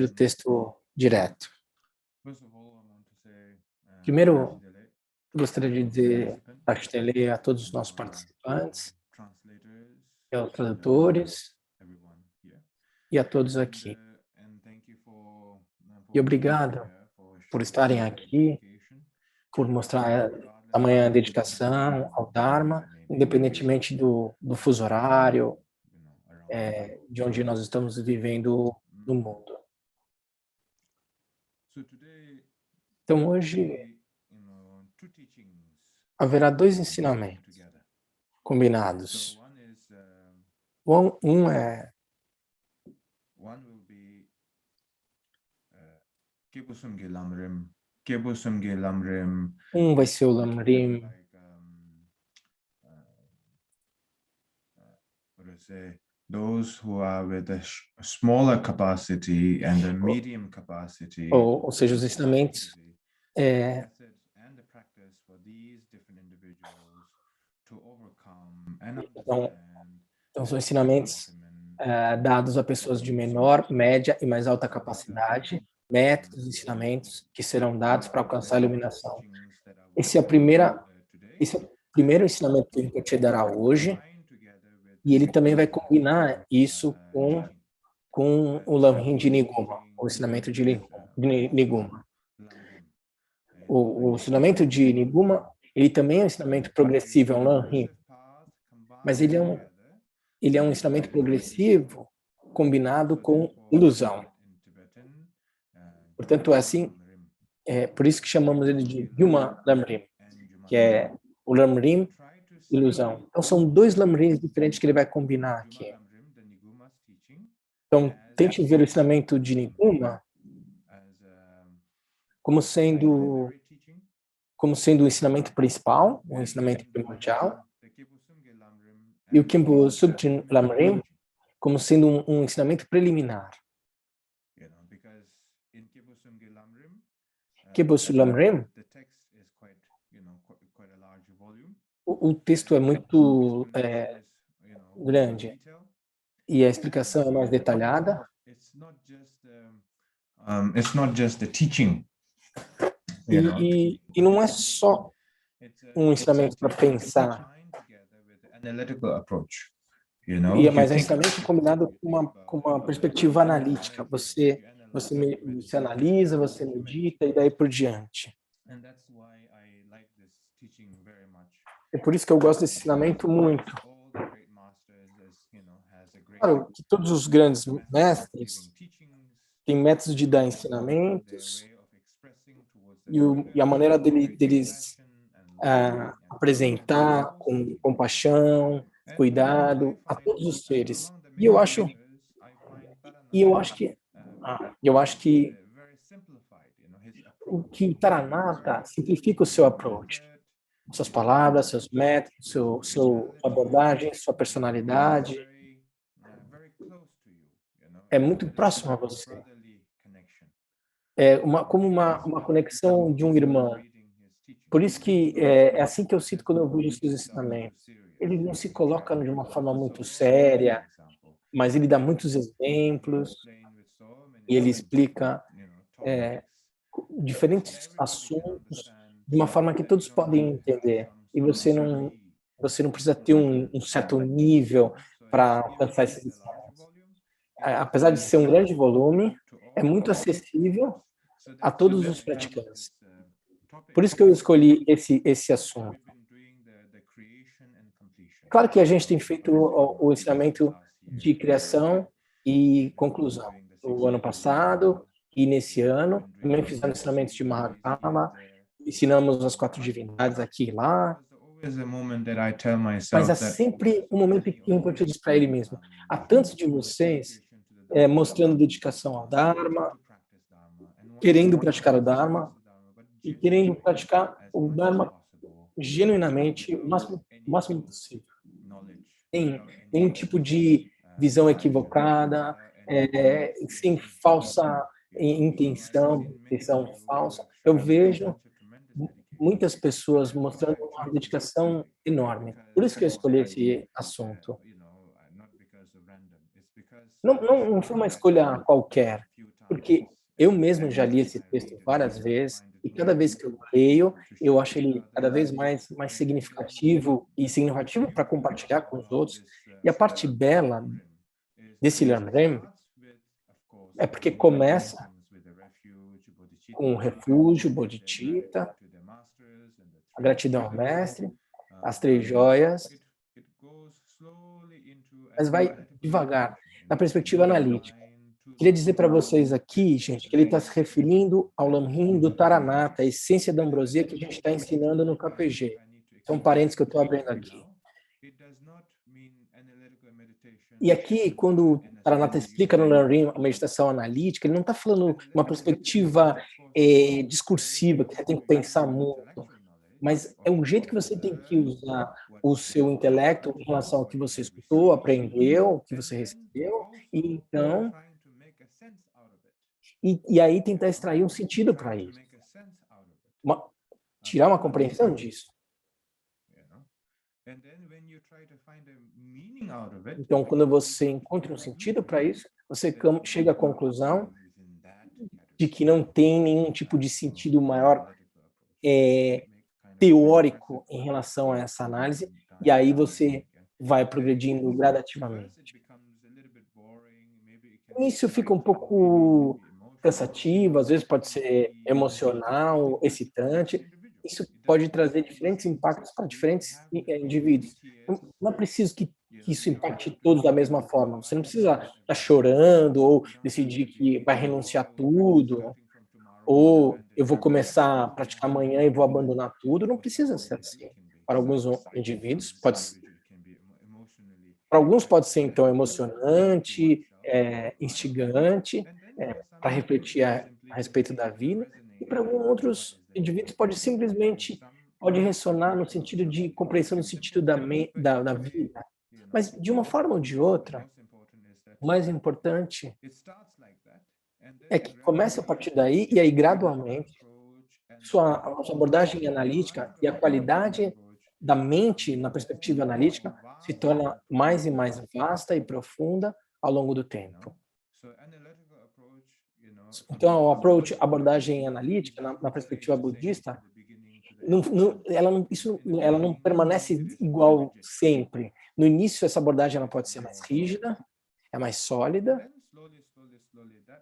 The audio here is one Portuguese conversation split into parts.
o texto direto. Primeiro, gostaria de dizer Tashtele a todos os nossos participantes, e aos tradutores e a todos aqui. E obrigado por estarem aqui, por mostrar tamanha dedicação ao Dharma, independentemente do fuso horário, de onde nós estamos vivendo no mundo. Então, hoje, haverá dois ensinamentos combinados. Um é vai ser o Lamrim, those who are with a smaller capacity and a medium capacity, ou seja, os ensinamentos então são ensinamentos dados a pessoas de menor, média e mais alta capacidade, métodos e ensinamentos que serão dados para alcançar a iluminação. Esse é o primeiro ensinamento que a gente te dará hoje, e ele também vai combinar isso com o Lamrim de Niguma, o ensinamento de Niguma. O ensinamento de Niguma, ele também é um ensinamento progressivo, é um Lamrim, mas ele é um ensinamento progressivo combinado com ilusão. Portanto, por isso que chamamos ele de Yuma Lamrim, que é o Lamrim ilusão. Então, são dois Lamrims diferentes que ele vai combinar aqui. Então, tente ver o ensinamento de Niguma como sendo o ensinamento principal, o ensinamento primordial, e o Kimbu Subtin Lamrim como sendo um ensinamento preliminar. Kimbu Lamrim, o texto é muito grande e a explicação é mais detalhada. It's not just the teaching. E não é só um ensinamento para pensar. Mas é um ensinamento combinado com uma perspectiva analítica. Você analisa, você medita e daí por diante. É por isso que eu gosto desse ensinamento muito. Claro que todos os grandes mestres têm métodos de dar ensinamentos e a maneira deles apresentar com compaixão, cuidado a todos os seres. E eu acho que o que o Taranaka simplifica o seu approach, suas palavras, seus métodos, sua abordagem, sua personalidade. É muito próximo a você. É como uma conexão de um irmão. Por isso que é assim que eu sinto quando eu vejo os seus ensinamentos. Ele não se coloca de uma forma muito séria, mas ele dá muitos exemplos e ele explica diferentes assuntos de uma forma que todos podem entender. E você não precisa ter um certo nível para alcançar esses ensinamentos. Apesar de ser um grande volume, é muito acessível a todos os praticantes. Por isso que eu escolhi esse assunto. Claro que a gente tem feito o ensinamento de criação e conclusão no ano passado e nesse ano. Também fizemos ensinamentos de Mahakama, ensinamos as 4 divindades aqui e lá. Mas há sempre um momento em que eu diz para ele mesmo. Há tantos de vocês mostrando dedicação ao Dharma, querendo praticar o Dharma e querendo praticar o Dharma genuinamente o máximo possível. Tem um tipo de visão equivocada, sem falsa intenção falsa. Eu vejo muitas pessoas mostrando uma dedicação enorme. Por isso que eu escolhi esse assunto. Não foi uma escolha qualquer. porque eu mesmo já li esse texto várias vezes, e cada vez que eu leio, eu acho ele cada vez mais significativo para compartilhar com os outros. E a parte bela desse Lamrim é porque começa com o refúgio, Bodhicitta, a gratidão ao mestre, as 3 joias, mas vai devagar, na perspectiva analítica. Queria dizer para vocês aqui, gente, que ele está se referindo ao Lamrim do Taranata, a essência da ambrosia que a gente está ensinando no KPG. São parênteses que eu estou abrindo aqui. E aqui, quando o Taranata explica no Lamrim a meditação analítica, ele não está falando uma perspectiva discursiva, que você tem que pensar muito, mas é um jeito que você tem que usar o seu intelecto em relação ao que você escutou, aprendeu, o que você recebeu, e então e aí tentar extrair um sentido para isso, tirar uma compreensão disso. Então, quando você encontra um sentido para isso, você chega à conclusão de que não tem nenhum tipo de sentido maior teórico em relação a essa análise, e aí você vai progredindo gradativamente. Isso fica um pouco cansativo, às vezes pode ser emocional, excitante. Isso pode trazer diferentes impactos para diferentes indivíduos. Não é preciso que isso impacte todos da mesma forma. Você não precisa estar chorando ou decidir que vai renunciar a tudo, ou eu vou começar a praticar amanhã e vou abandonar tudo. Não precisa ser assim. Para alguns indivíduos, para alguns pode ser então emocionante, instigante, para refletir a respeito da vida, e para alguns outros indivíduos pode ressonar no sentido de compreensão no sentido da vida. Mas de uma forma ou de outra, o mais importante é que comece a partir daí e aí gradualmente sua abordagem analítica e a qualidade da mente na perspectiva analítica se torna mais e mais vasta e profunda ao longo do tempo. Então, a abordagem analítica na perspectiva budista, ela não permanece igual sempre. No início, essa abordagem ela pode ser mais rígida, é mais sólida,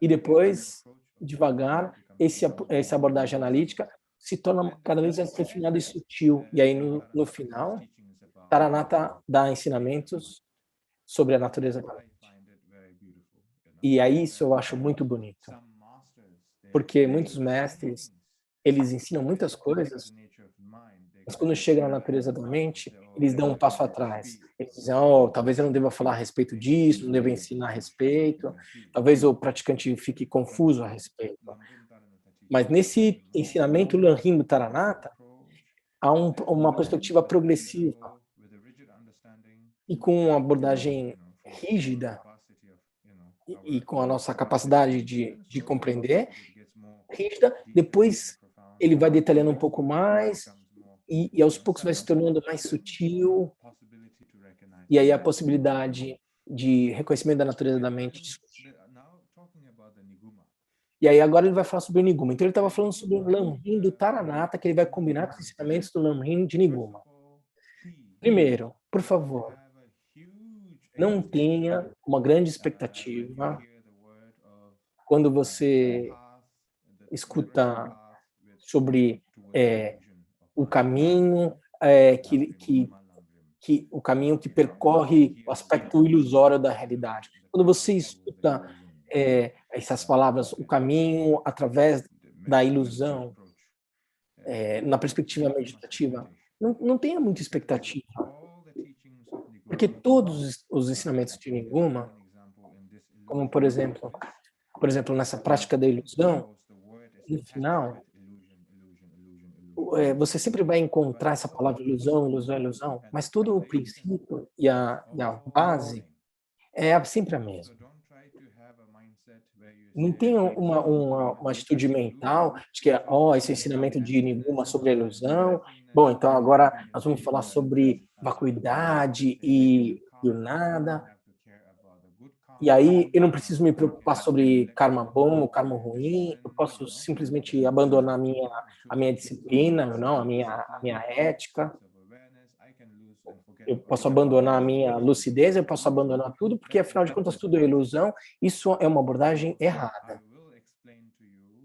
e depois, devagar, essa abordagem analítica se torna cada vez mais refinada e sutil. E aí, no final, Taranata dá ensinamentos sobre a natureza da mente. E aí isso eu acho muito bonito, porque muitos mestres, eles ensinam muitas coisas, mas quando chega na natureza da mente, eles dão um passo atrás. Eles dizem, oh, talvez eu não deva falar a respeito disso, não deva ensinar a respeito, talvez o praticante fique confuso a respeito. Mas nesse ensinamento Lamrim do Taranata, há uma perspectiva progressiva e com uma abordagem rígida e com a nossa capacidade de compreender, rígida, depois ele vai detalhando um pouco mais e aos poucos vai se tornando mais sutil, e aí a possibilidade de reconhecimento da natureza da mente surge. E aí agora ele vai falar sobre o Niguma. Então ele estava falando sobre o Lamrim do Taranata, que ele vai combinar com os ensinamentos do Lamrim de Niguma. Primeiro, por favor, não tenha uma grande expectativa quando você escuta sobre o caminho o caminho que percorre o aspecto ilusório da realidade. Quando você escuta essas palavras, o caminho através da ilusão, na perspectiva meditativa, não tenha muita expectativa, porque todos os ensinamentos de Niguma, como por exemplo nessa prática da ilusão, no final, você sempre vai encontrar essa palavra ilusão, ilusão, ilusão, mas todo o princípio e a base é sempre a mesma. Não tem uma atitude mental de que, esse ensinamento de Niguma sobre a ilusão, bom, então agora nós vamos falar sobre vacuidade e o nada, E aí eu não preciso me preocupar sobre karma bom ou karma ruim, eu posso simplesmente abandonar a minha disciplina, não, a minha ética, eu posso abandonar a minha lucidez, eu posso abandonar tudo, porque afinal de contas tudo é ilusão. Isso é uma abordagem errada.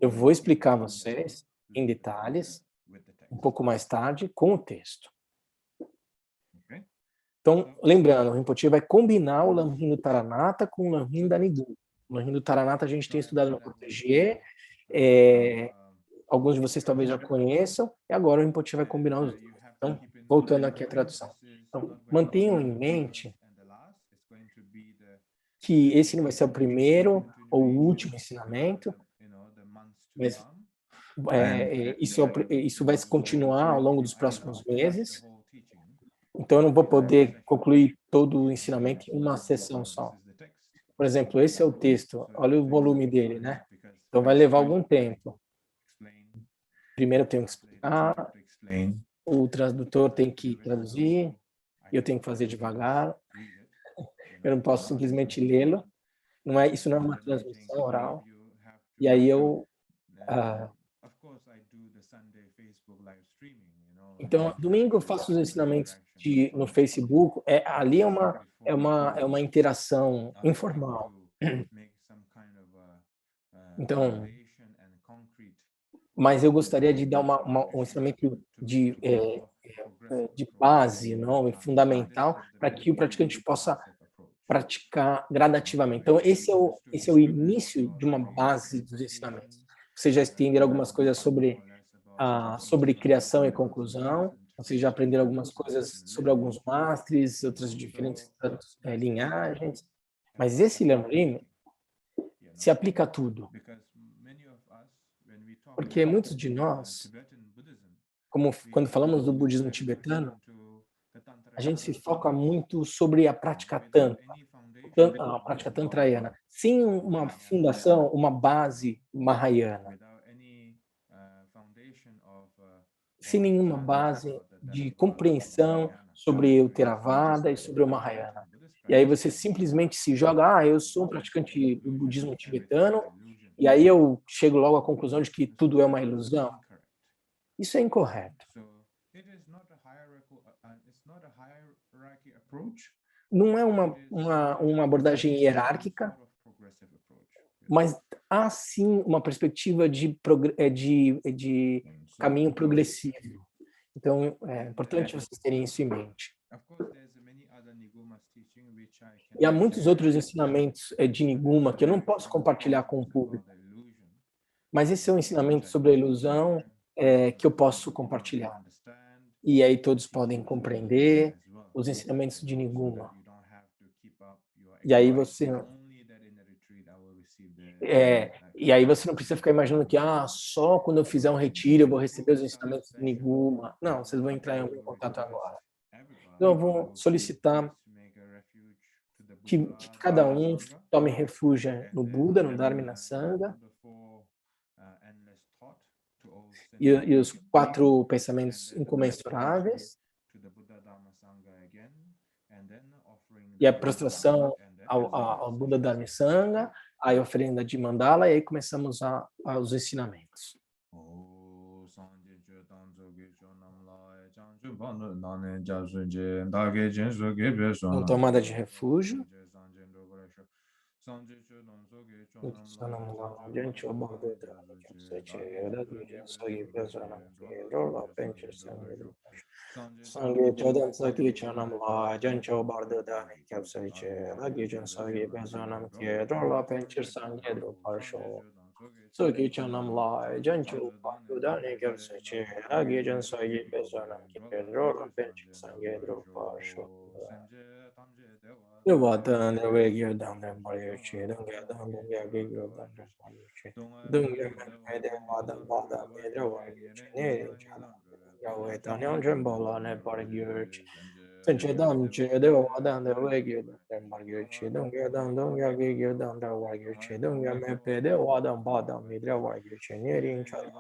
Eu vou explicar a vocês em detalhes um pouco mais tarde com o texto. Então, lembrando, o Rinpoche vai combinar o Lamrim do Taranata com o Lamrim da Niguma. O Lamrim do Taranata a gente tem estudado no Proteger, alguns de vocês talvez já conheçam, e agora o Rinpoche vai combinar os dois. Então, voltando aqui à tradução. Então, mantenham em mente que esse não vai ser o primeiro ou o último ensinamento, mas isso vai se continuar ao longo dos próximos meses. Então, eu não vou poder concluir todo o ensinamento em uma sessão só. Por exemplo, esse é o texto, olha o volume dele, né? Então, vai levar algum tempo. Primeiro eu tenho que explicar, o tradutor tem que traduzir, eu tenho que fazer devagar, eu não posso simplesmente lê-lo, isso não é uma transmissão oral. E aí então, domingo eu faço os ensinamentos no Facebook, ali é uma interação informal. Então, mas eu gostaria de dar um ensinamento de base, não, fundamental, para que o praticante possa praticar gradativamente. Então, esse é o início de uma base dos ensinamentos. Vocês já entenderam algumas coisas sobre criação e conclusão, vocês já aprenderam algumas coisas sobre alguns mestres, outras diferentes linhagens, mas esse Lamrim se aplica a tudo. Porque muitos de nós, como quando falamos do budismo tibetano, a gente se foca muito sobre a prática tantrayana, sem uma fundação, uma base mahayana, sem nenhuma base de compreensão sobre o Theravada e sobre o Mahayana. E aí você simplesmente se joga, eu sou um praticante do budismo tibetano, e aí eu chego logo à conclusão de que tudo é uma ilusão. Isso é incorreto. Não é uma abordagem hierárquica, mas há sim uma perspectiva de caminho progressivo. Então, é importante vocês terem isso em mente. E há muitos outros ensinamentos de Niguma que eu não posso compartilhar com o público, mas esse é um ensinamento sobre a ilusão que eu posso compartilhar. E aí todos podem compreender os ensinamentos de Niguma. E aí você não precisa ficar imaginando que só quando eu fizer um retiro eu vou receber os ensinamentos de Niguma. Não, vocês vão entrar em algum contato agora. Então eu vou solicitar que cada um tome refúgio no Buda, no Dharma e na Sangha, e os 4 pensamentos incomensuráveis, e a prostração ao Buda, Dharma e Sangha, a oferenda de mandala, e aí começamos os ensinamentos. Então, tomada de refúgio. Sangue Chodan Saki Chanam La Jancho Bardodani Kapsaiche Lagijan Sagi Bezanam Kiedrola Penchir Sangedro Parsho Saki Chanam La Jancho Bardodani Kapsaiche Lagijan Sagi Bezanam Kiedrola Penchir Sangedro Parsho Yavatan Yavagya Dandam Paryachi Dunga Dandam Yagya Dandam Paryachi Dunga Mede Vadam Vadam Medra Varyachi Nere Chanam Yavetan Jambala Ne Paryachi Sanchedam Chedeva Vadam Yavagya Dandam Paryachi Dunga Dandam Yagya Dandam Varyachi Dunga Mede Vadam Vadam Medra Varyachi Nere Chanam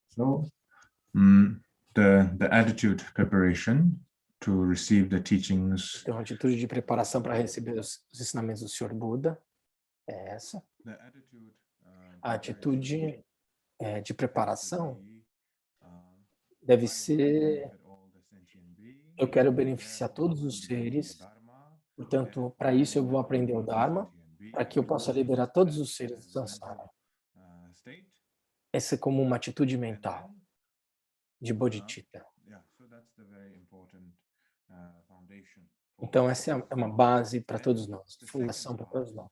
So, the attitude preparation to receive the teachings. Então, a atitude de preparação para receber os ensinamentos do Senhor Buda é essa. The attitude, A atitude de preparação uh, deve ser: eu quero beneficiar todos os seres, portanto, para isso eu vou aprender o Dharma, para que eu possa liberar todos os seres do samsara. Essa é como uma atitude mental de bodhicitta. Então, essa é uma base para todos nós, fundação para todos nós.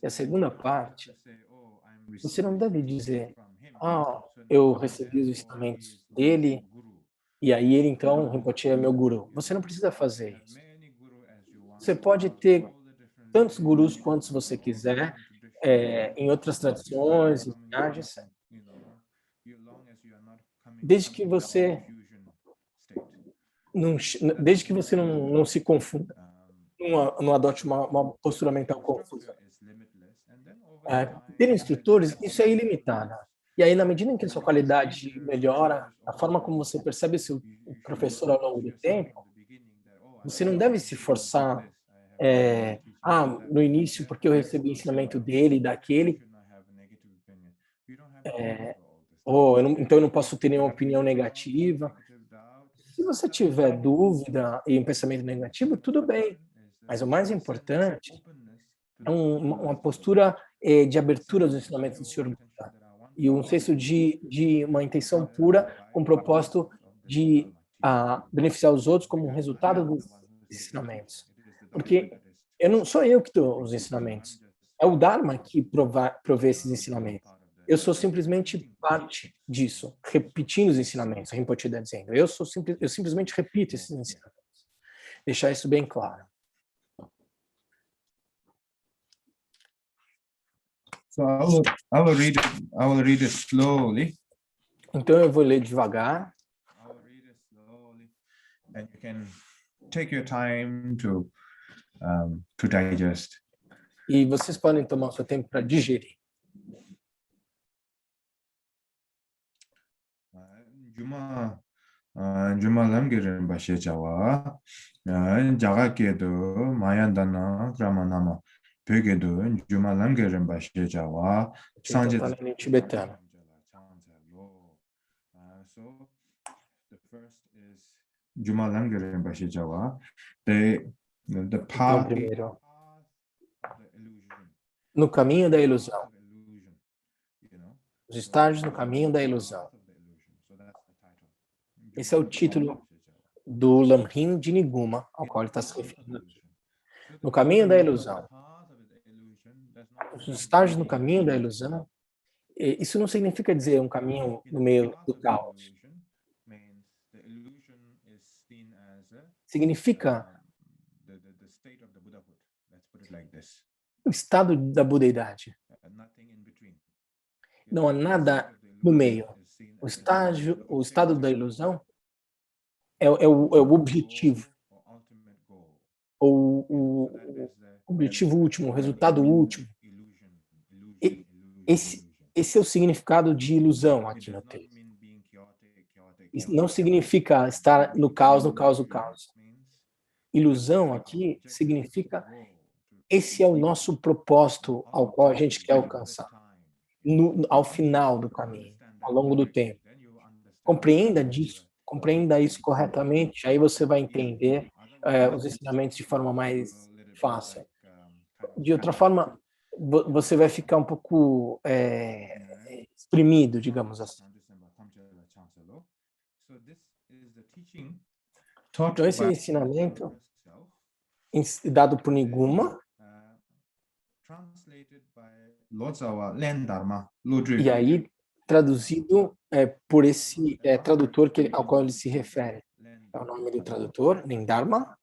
E a segunda parte, você não deve dizer: eu recebi os ensinamentos dele, e aí ele, então, Rinpoche é meu guru. Você não precisa fazer isso. Você pode ter tantos gurus quantos você quiser, em outras tradições, linhagens, desde que você não se confunda, não adote uma postura mental confusa. Ter instrutores, isso é ilimitado. E aí, na medida em que a sua qualidade melhora, a forma como você percebe seu professor ao longo do tempo, você não deve se forçar, no início, porque eu recebi ensinamento dele e daquele, então eu não posso ter nenhuma opinião negativa. Se você tiver dúvida e um pensamento negativo, tudo bem. Mas o mais importante é uma postura de abertura aos ensinamentos do Senhor Buda e um senso de uma intenção pura com o propósito de beneficiar os outros como um resultado dos ensinamentos. Porque não sou eu que dou os ensinamentos, é o Dharma que provê esses ensinamentos. Eu sou simplesmente parte disso, repetindo os ensinamentos. A Rinpoche está dizendo, eu simplesmente repito esses ensinamentos. Deixar isso bem claro. So I will read it slowly. Então eu vou ler devagar. I will read it slowly, and you can take your time to digest. E vocês podem tomar o seu tempo para digerir. Juma lamgirin bashe jawa, jagakedo mayandana gramanama, pegedo juma lamgirin bashe jawa, Então tá em tibetano. So the first is Juma lamgirin bashe jawa, the path, primeiro, no caminho da ilusão. Os estágios no caminho da ilusão. Esse é o título do Lamrim de Niguma, ao qual ele está se referindo aqui. No caminho da ilusão. Os estágios no caminho da ilusão, isso não significa dizer um caminho no meio do caos. Significa o estado da budeidade. Não há nada no meio. O estado da ilusão é o objetivo, ou o objetivo último, o resultado último. Esse é o significado de ilusão aqui no texto. Isso não significa estar no caos, no caos. Ilusão aqui significa esse é o nosso propósito ao qual a gente quer alcançar, ao final do caminho, ao longo do tempo. Compreenda isso corretamente, aí você vai entender os ensinamentos de forma mais fácil. De outra forma, você vai ficar um pouco exprimido, digamos assim. Então, esse é o ensinamento dado por Niguma, e aí traduzido por esse tradutor ao qual ele se refere. É o nome do tradutor, Lendharma,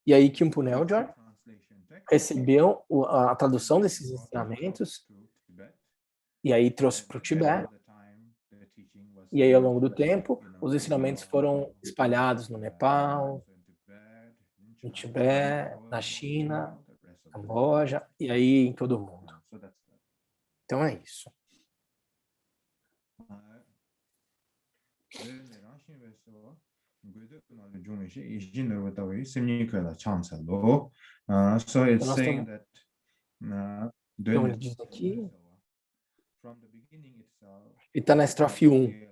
e aí Khenpo Neljor recebeu a tradução desses ensinamentos e aí trouxe para o Tibete. E aí, ao longo do tempo, os ensinamentos foram espalhados no Nepal, no Tibete, na China, Camboja e aí em todo o mundo. Então é isso. So it's saying that Então ele diz aqui, ele está na estrofe 1.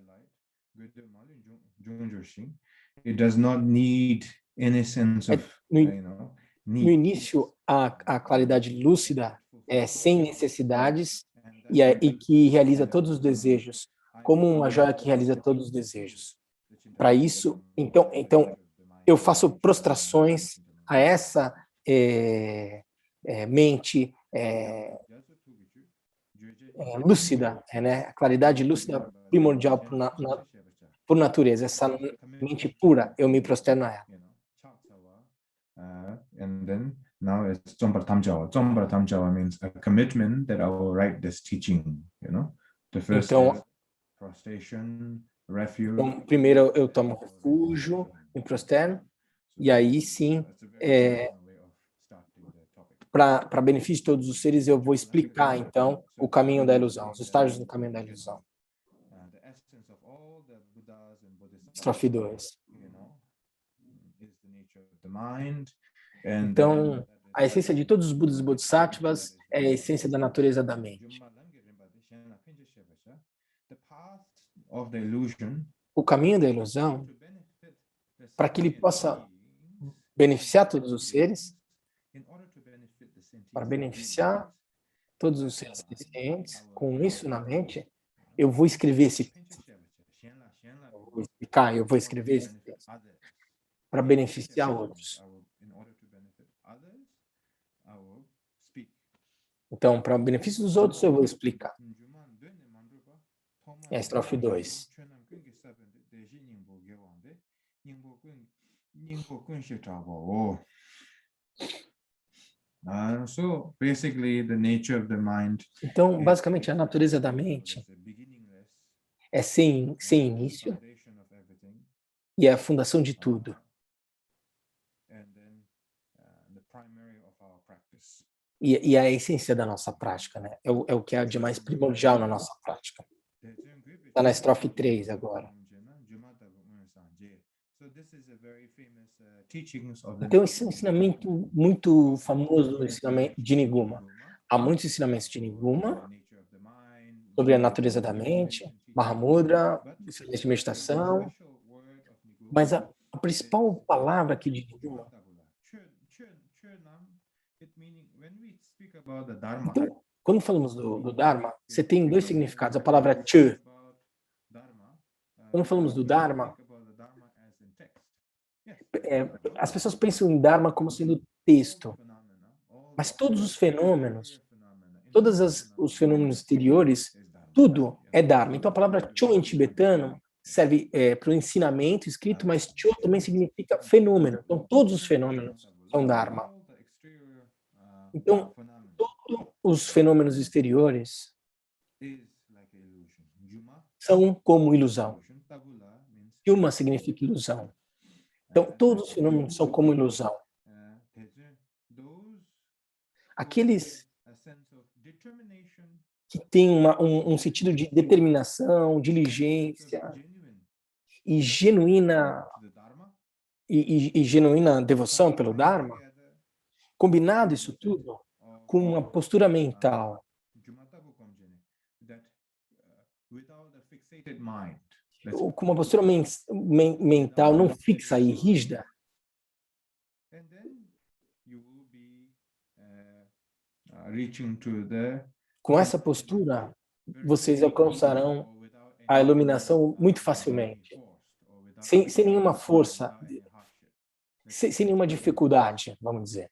It does not need any sense of, no início, a claridade lúcida é sem necessidades e que realiza todos os desejos, como uma joia que realiza todos os desejos. Para isso, então eu faço prostrações a essa mente lúcida, né? A claridade lúcida primordial por natureza, essa mente pura, eu me prosterno a ela. And then now it's Tsompa Tamjawa. Tsompa Tamjawa means a commitment that I will write this teaching, The first is prostration, refuge. Então, primeiro eu tomo refúgio, me prosterno, e aí sim, para benefício de todos os seres, eu vou explicar, então, o caminho da ilusão, os estágios do caminho da ilusão. Estrofe 2. Então, a essência de todos os Budas e Bodhisattvas é a essência da natureza da mente. O caminho da ilusão, para que ele possa beneficiar todos os seres, para beneficiar todos os seres conscientes, com isso na mente, eu vou escrever esse texto. Eu vou escrever esse texto para beneficiar outros. Então, para o benefício dos outros, eu vou explicar. É a estrofe 2. So, basically, the nature of the mind. Então, basicamente, a natureza da mente é sem início e é a fundação de tudo. E é a essência da nossa prática, né? É o que há de mais primordial na nossa prática. Está na estrofe 3 agora. Então, esse é um ensinamento muito famoso, o ensinamento de Niguma. Há muitos ensinamentos de Niguma sobre a natureza da mente, Mahamudra, ensinamentos de meditação, mas a principal palavra aqui de Niguma. Então, quando falamos do Dharma, você tem dois significados. A palavra Chö. Quando falamos do Dharma, as pessoas pensam em Dharma como sendo texto. Mas todos os fenômenos, os fenômenos exteriores, tudo é Dharma. Então, a palavra Cho em tibetano serve para o ensinamento escrito, mas Cho também significa fenômeno. Então, todos os fenômenos são Dharma. Então, todos os fenômenos exteriores são como ilusão. Yuma significa ilusão. Então, todos os fenômenos são como ilusão. Aqueles que têm um sentido de determinação, diligência e genuína devoção pelo Dharma, combinado isso tudo com uma postura mental ou com uma postura mental não fixa e rígida, Com essa postura, vocês alcançarão a iluminação muito facilmente, sem nenhuma força, sem nenhuma dificuldade, vamos dizer.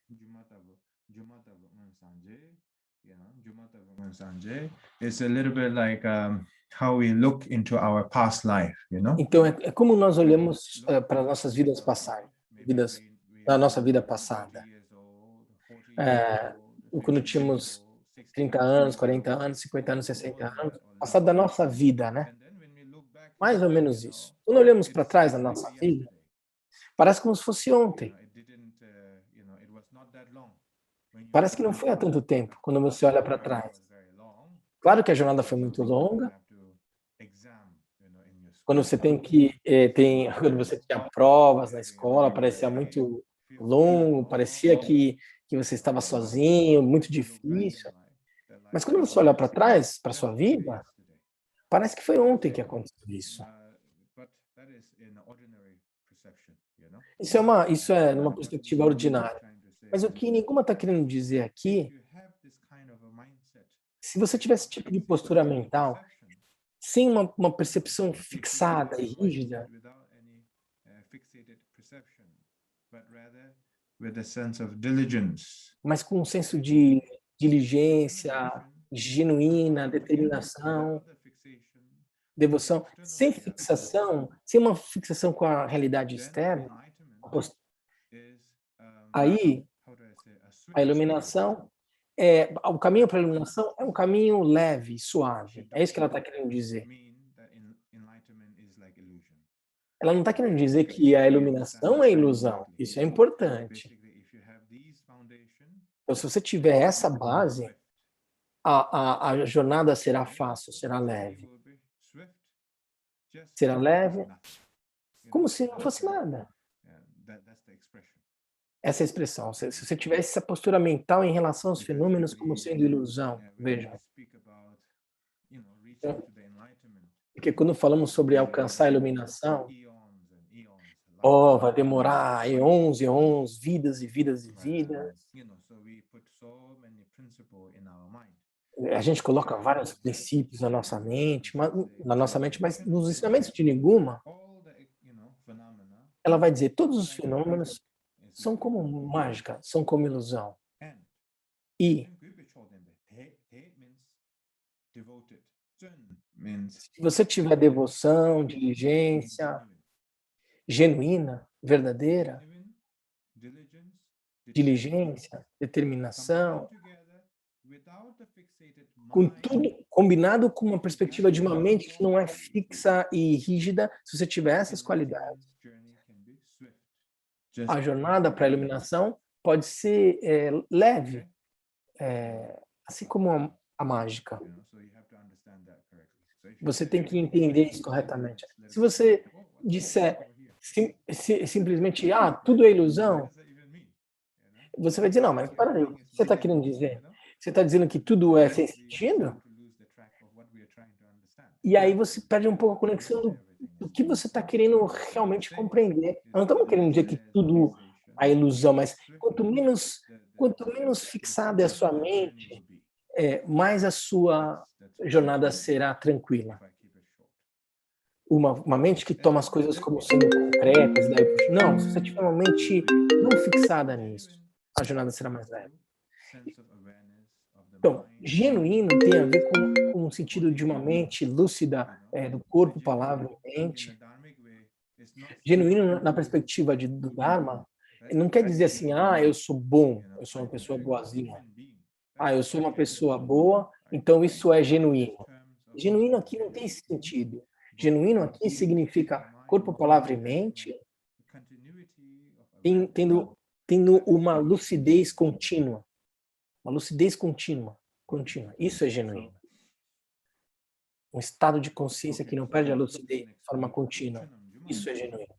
It's a little bit like how we look into our past life, you know? Então é como nós olhamos para nossas vidas passadas, na nossa vida passada. Quando tínhamos 30 anos, 40 anos, 50 anos, 60 anos, passado da nossa vida, né? Mais ou menos isso. Quando olhamos para trás da nossa vida, parece como se fosse ontem. Parece que não foi há tanto tempo, quando você olha para trás. Claro que a jornada foi muito longa. Quando você quando você tinha provas na escola, parecia muito longo, parecia que você estava sozinho, muito difícil. Mas quando você olha para trás, para sua vida, parece que foi ontem que aconteceu isso. Isso é numa perspectiva ordinária. Mas o que Niguma está querendo dizer aqui, se você tiver esse tipo de postura mental, sem uma percepção fixada e rígida, mas com um senso de diligência, genuína, determinação, devoção, sem fixação, sem uma fixação com a realidade externa, aí a iluminação o caminho para a iluminação é um caminho leve, suave. É isso que ela está querendo dizer. Ela não está querendo dizer que a iluminação é ilusão. Isso é importante. Então, se você tiver essa base, a jornada será fácil, será leve. Será leve, como se não fosse nada. Essa é a expressão. Se você tivesse essa postura mental em relação aos fenômenos como sendo ilusão, vejam. Porque quando falamos sobre alcançar a iluminação, vai demorar eons, vidas e vidas e vidas. A gente coloca vários princípios na nossa mente, mas nos ensinamentos de Niguma, ela vai dizer todos os fenômenos são como mágica, são como ilusão. E se você tiver devoção, diligência, genuína, verdadeira, diligência, determinação, com tudo combinado com uma perspectiva de uma mente que não é fixa e rígida, se você tiver essas qualidades, a jornada para a iluminação pode ser leve, assim como a mágica. Você tem que entender isso corretamente. Se você disser simplesmente, tudo é ilusão, você vai dizer, não, mas peraí, o que você está querendo dizer? Você está dizendo que tudo é sem sentido? E aí você perde um pouco a conexão do que você está querendo realmente compreender. Nós não estamos querendo dizer que tudo é ilusão, mas quanto menos fixada é a sua mente, mais a sua jornada será tranquila. Uma mente que toma as coisas como sendo concretas, não, se você tiver uma mente não fixada nisso, a jornada será mais leve. Então, genuíno tem a ver com o sentido de uma mente lúcida, do corpo, palavra e mente. Genuíno na perspectiva do Dharma, não quer dizer assim, eu sou bom, eu sou uma pessoa boazinha. Eu sou uma pessoa boa, então isso é genuíno. Genuíno aqui não tem esse sentido. Genuíno aqui significa corpo, palavra e mente, tendo uma lucidez contínua. Uma lucidez contínua. Isso é genuíno. Um estado de consciência que não perde a lucidez de forma contínua. Isso é genuíno.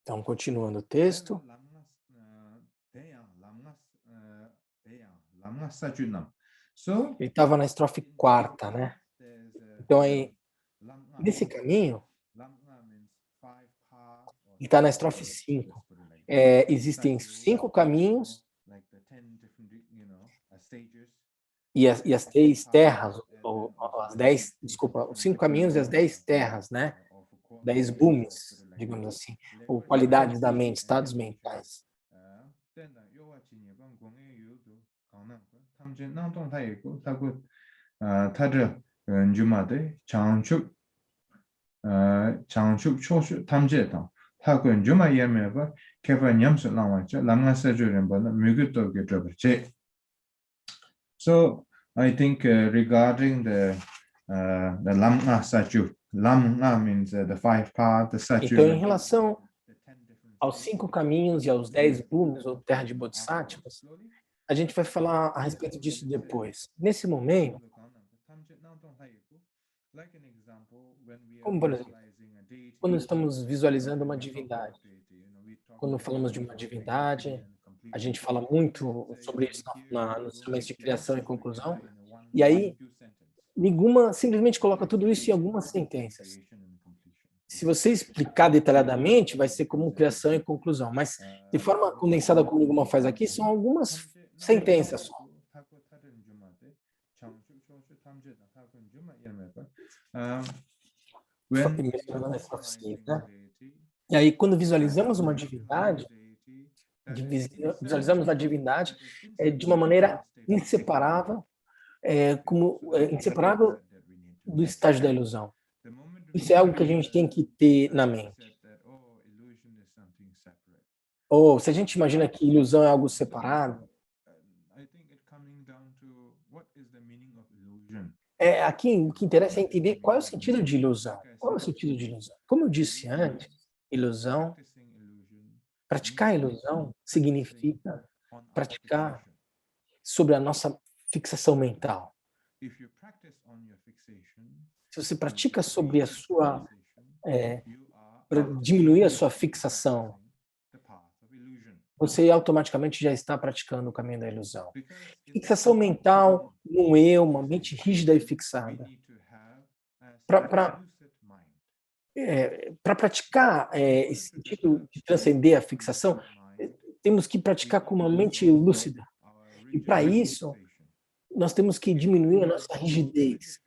Então, continuando o texto. Ele estava na estrofe 4ª, né? Então, aí, nesse caminho, ele está na estrofe 5. existem 5 caminhos e as 10 terras, ou as 10, desculpa, os 5 caminhos e as 10 terras, né? 10 booms, digamos assim, ou qualidades da mente, estados mentais. 장축 초슈 탐제다 타고 주마 예매바 개발 냠스 나와죠 람나서주는 번은 미국도 게더버제. So I think regarding the lamna saju, lamna means the 5 paths, the saju. Então, em relação aos 5 caminhos e aos 10 booms ou terra de bodhisattvas, a gente vai falar a respeito disso depois. Nesse momento, como por exemplo, quando estamos visualizando uma divindade, quando falamos de uma divindade, a gente fala muito sobre isso nos instrumentos de criação e conclusão, e aí Niguma simplesmente coloca tudo isso em algumas sentenças. Se você explicar detalhadamente, vai ser como criação e conclusão, mas de forma condensada como Niguma faz aqui, são algumas sentenças só. E aí, quando visualizamos uma divindade, visualizamos a divindade de uma maneira inseparável, inseparável do estágio da ilusão. Isso é algo que a gente tem que ter na mente. Ou se a gente imagina que ilusão é algo separado, aqui o que interessa é entender qual é o sentido de ilusão. Qual é o sentido de ilusão? Como eu disse antes, ilusão, praticar ilusão significa praticar sobre a nossa fixação mental. Se você pratica sobre a sua, para diminuir a sua fixação, você automaticamente já está praticando o caminho da ilusão. Fixação mental, um eu, uma mente rígida e fixada. Para praticar esse sentido de transcender a fixação, temos que praticar com uma mente lúcida. E para isso, nós temos que diminuir a nossa rigidez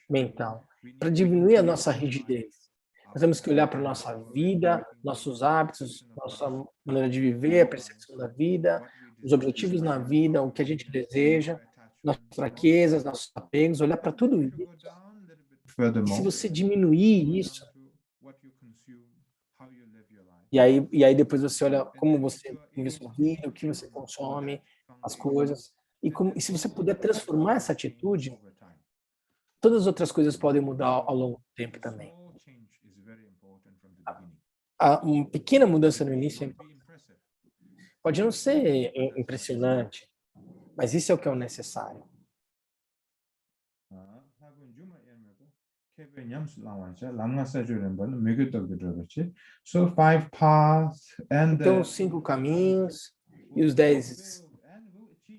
mental. Para diminuir a nossa rigidez, nós temos que olhar para a nossa vida, nossos hábitos, nossa maneira de viver, a percepção da vida, os objetivos na vida, o que a gente deseja, nossas fraquezas, nossos apegos, olhar para tudo isso. E se você diminuir isso, e aí depois você olha como você vive a sua vida, o que você consome, as coisas, e se você puder transformar essa atitude, todas as outras coisas podem mudar ao longo do tempo também. Uma pequena mudança no início pode não ser impressionante, mas isso é o que é o necessário. Então, os 5 caminhos e os 10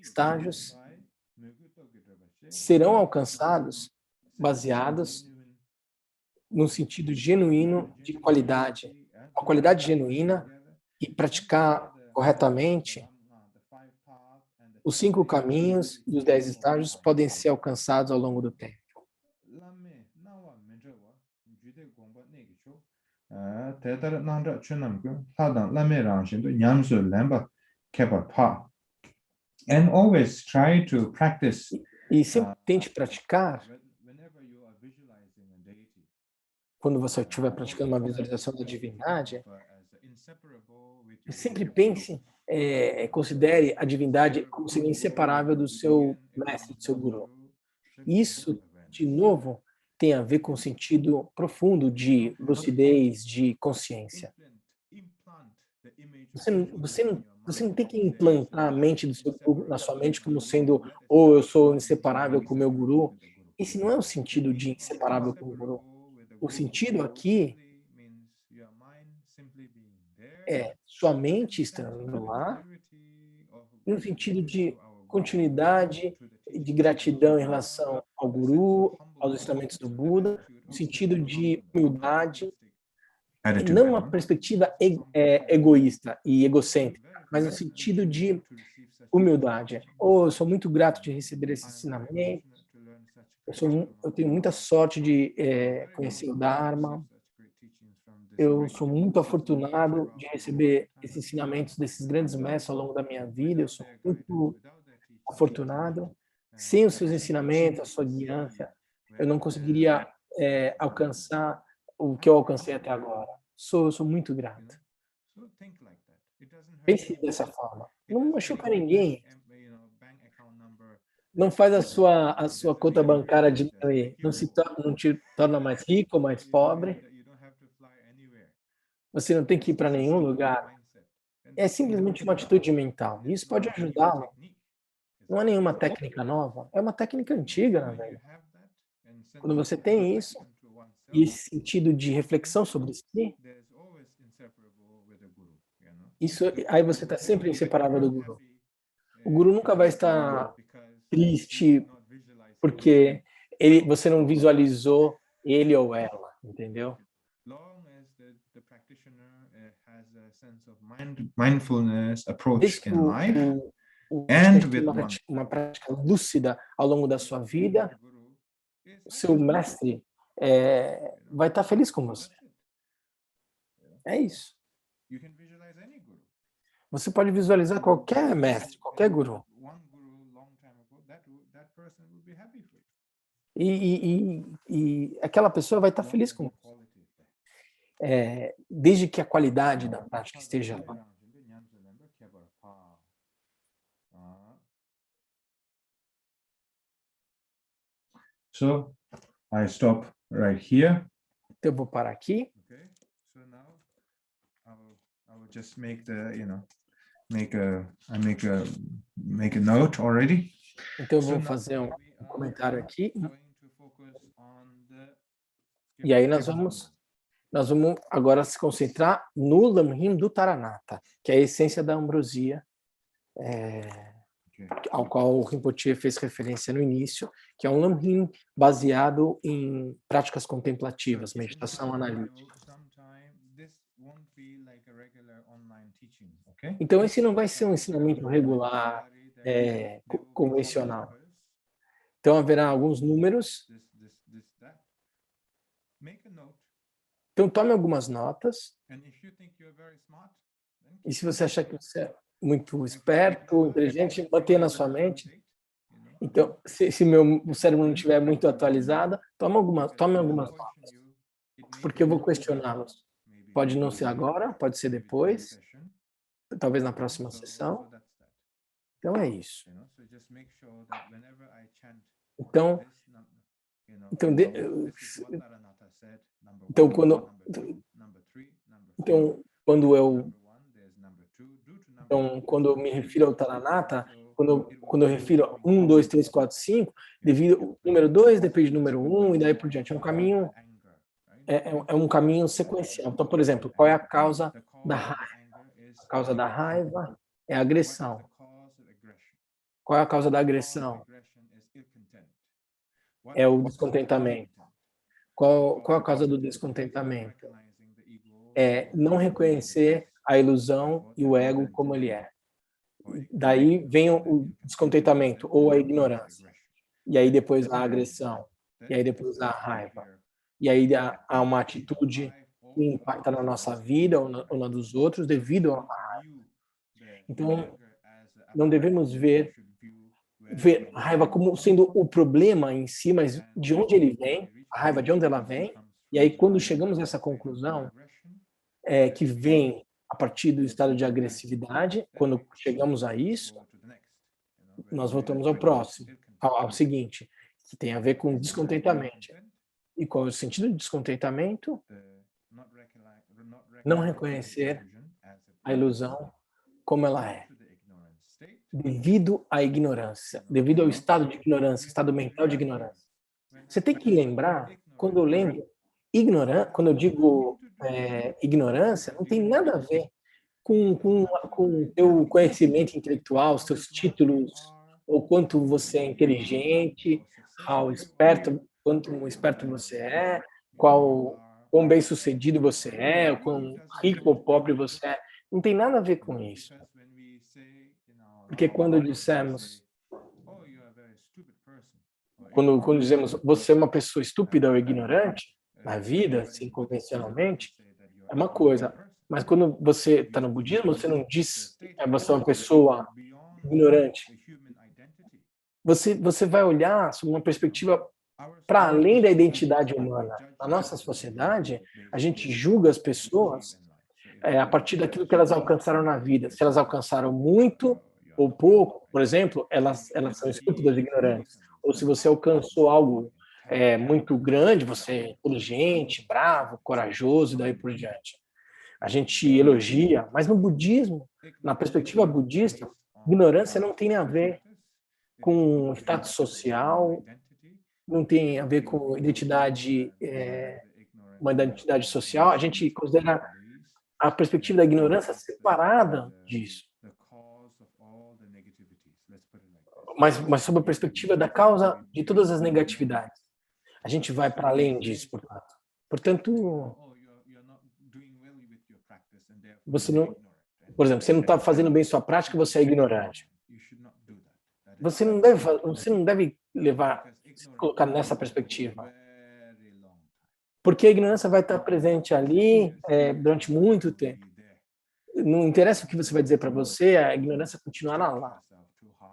estágios serão alcançados baseados no sentido genuíno de qualidade, uma qualidade genuína, e praticar corretamente. Os 5 caminhos e os 10 estágios podem ser alcançados ao longo do tempo. And always try to practice. E sempre tente praticar, quando você estiver praticando uma visualização da divindade, sempre pense, considere a divindade como sendo inseparável do seu mestre, do seu guru. Isso, de novo, tem a ver com o sentido profundo de lucidez, de consciência. Você não tem que implantar a mente do seu guru na sua mente como sendo, eu sou inseparável com o meu guru. Esse não é o sentido de inseparável com o guru. O sentido aqui é sua mente estando lá, no sentido de continuidade, de gratidão em relação ao guru, aos ensinamentos do Buda, no sentido de humildade, não uma perspectiva egoísta e egocêntrica, mas no sentido de humildade. Eu sou muito grato de receber esse ensinamento. Eu tenho muita sorte de conhecer o Dharma. Eu sou muito afortunado de receber esses ensinamentos desses grandes mestres ao longo da minha vida. Eu sou muito afortunado. Sem os seus ensinamentos, a sua guiança, eu não conseguiria alcançar o que eu alcancei até agora. Sou muito grato. Pense dessa forma. Não machuca ninguém. Não faz a sua conta bancária diminuir. Não te torna mais rico ou mais pobre. Você não tem que ir para nenhum lugar. É simplesmente uma atitude mental. E isso pode ajudá-lo. Não é nenhuma técnica nova. É uma técnica antiga, na verdade. Quando você tem isso, e esse sentido de reflexão sobre si, aí você está sempre inseparável do Guru. O Guru nunca vai estar triste porque você não visualizou ele ou ela, entendeu? Mindfulness approach in life, uma prática lúcida ao longo da sua vida, o seu mestre vai estar feliz com você. É isso. Você pode visualizar qualquer mestre, qualquer guru. E aquela pessoa vai estar feliz com você. Desde que a qualidade da prática esteja lá. So, I stop right here. Então eu vou parar aqui. Okay. So now I will just make make a note already. Então eu vou fazer um comentário aqui. E aí nós vamos agora se concentrar no Lamrim do Taranata, que é a essência da ambrosia, ao qual o Rinpoche fez referência no início, que é um Lamrim baseado em práticas contemplativas, meditação analítica. Então esse não vai ser um ensinamento regular, convencional. Então haverá alguns números. Então tome algumas notas. E se você achar que você é muito esperto, inteligente, mantenha na sua mente. Então, se o cérebro não estiver muito atualizado, tome algumas notas, porque eu vou questioná-los. Pode não ser agora, pode ser depois, talvez na próxima sessão. Então é isso. Quando eu me refiro ao Taranata, quando eu refiro 1, 2, 3, 4, 5, devido ao número 2 depende do número 1 e daí por diante. É um caminho sequencial. Então, por exemplo, qual é a causa da raiva? A causa da raiva é a agressão. Qual é a causa da agressão? É o descontentamento. Qual a causa do descontentamento? É não reconhecer a ilusão e o ego como ele é. Daí vem o descontentamento ou a ignorância. E aí depois a agressão. E aí depois a raiva. E aí há uma atitude que impacta na nossa vida ou na dos outros devido à raiva. Então, não devemos ver a raiva como sendo o problema em si, mas de onde ele vem, a raiva de onde ela vem. E aí, quando chegamos a essa conclusão, que vem a partir do estado de agressividade, quando chegamos a isso, nós voltamos ao próximo, ao seguinte, que tem a ver com descontentamento. E qual é o sentido de descontentamento? Não reconhecer a ilusão como ela é. Devido à ignorância, devido ao estado de ignorância, estado mental de ignorância. Você tem que lembrar, quando eu lembro, quando eu digo ignorância, não tem nada a ver com o teu conhecimento intelectual, os teus títulos, ou quanto você é inteligente, quanto esperto você é, qual quão bem-sucedido você é, o quão rico ou pobre você é. Não tem nada a ver com isso. Porque quando dissemos, quando dizemos você é uma pessoa estúpida ou ignorante, na vida, assim, convencionalmente, é uma coisa. Mas quando você está no budismo, você não diz você é uma pessoa ignorante. Você vai olhar sob uma perspectiva para além da identidade humana. Na nossa sociedade, a gente julga as pessoas a partir daquilo que elas alcançaram na vida. Se elas alcançaram muito ou pouco, por exemplo, elas são estúpidas e ignorantes. Ou se você alcançou algo muito grande, você é inteligente, bravo, corajoso e daí por diante. A gente elogia, mas no budismo, na perspectiva budista, ignorância não tem a ver com status social, não tem a ver com identidade, uma identidade social. A gente considera a perspectiva da ignorância separada disso, mas sob a perspectiva da causa de todas as negatividades. A gente vai para além disso, portanto. Portanto, você não, por exemplo, você não está fazendo bem sua prática, você é ignorante. Você não deve colocar nessa perspectiva. Porque a ignorância vai estar presente ali durante muito tempo. Não interessa o que você vai dizer para você, a ignorância continuará lá.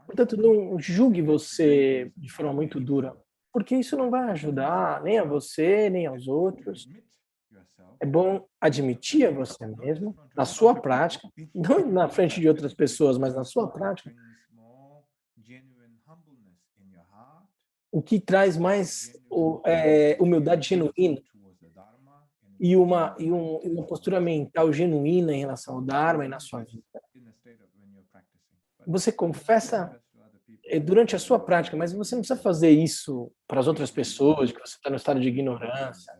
Portanto, não julgue você de forma muito dura, porque isso não vai ajudar nem a você, nem aos outros. É bom admitir a você mesmo, na sua prática, não na frente de outras pessoas, mas na sua prática, o que traz mais humildade genuína e uma postura mental genuína em relação ao Dharma e na sua vida. Você confessa durante a sua prática, mas você não precisa fazer isso para as outras pessoas, que você está no estado de ignorância.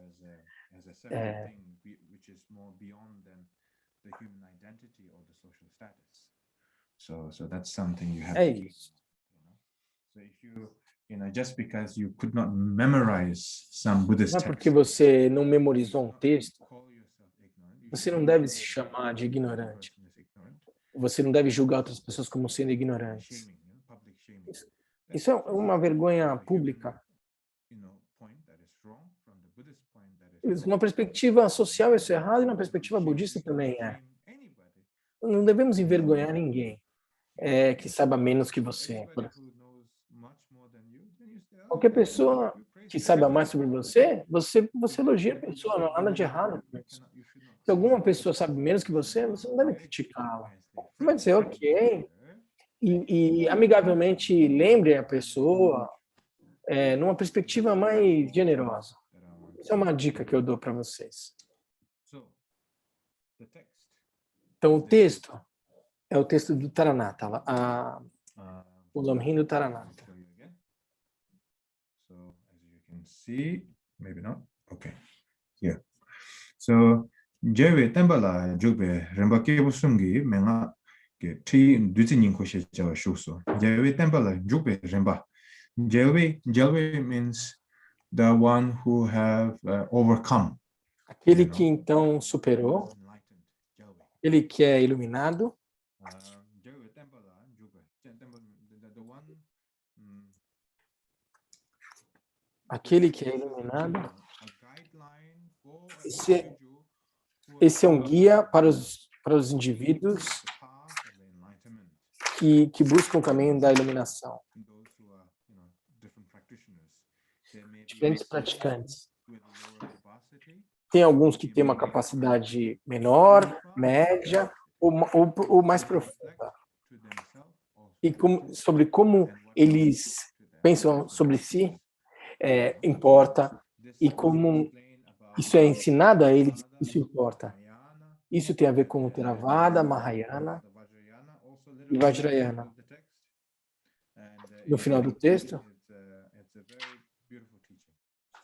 É isso. Just because you could not memorize some Buddhist Não é porque você não memorizou um texto, você não deve se chamar de ignorante. Você não deve julgar outras pessoas como sendo ignorantes. Isso é uma vergonha pública. Uma perspectiva social isso é errado e uma perspectiva budista também é. Não devemos envergonhar ninguém que saiba menos que você. Qualquer pessoa que saiba mais sobre você elogia a pessoa, não há nada de errado com isso. Se alguma pessoa sabe menos que você não deve criticá-la. Você vai dizer, ok, e amigavelmente lembre a pessoa numa perspectiva mais generosa. Essa é uma dica que eu dou para vocês. Então, o texto é o texto do Taranata, o Lamrim do Taranata. So, as you can see, maybe not. Okay, here. So, Jewe Tembala Jube Rembake Busungi Menga Tri Duzinin Koshe Jawa Shuso. Jewe Tembala Jube Remba. Jewe means the one who have overcome. Aquele que então superou, ele que é iluminado. Aquele que é iluminado. Esse é um guia para os indivíduos que buscam o caminho da iluminação. Diferentes praticantes. Tem alguns que têm uma capacidade menor, média ou mais profunda. E sobre como eles pensam sobre si, importa. E como isso é ensinado a eles, isso importa. Isso tem a ver com o Theravada, Mahayana e Vajrayana. No final do texto,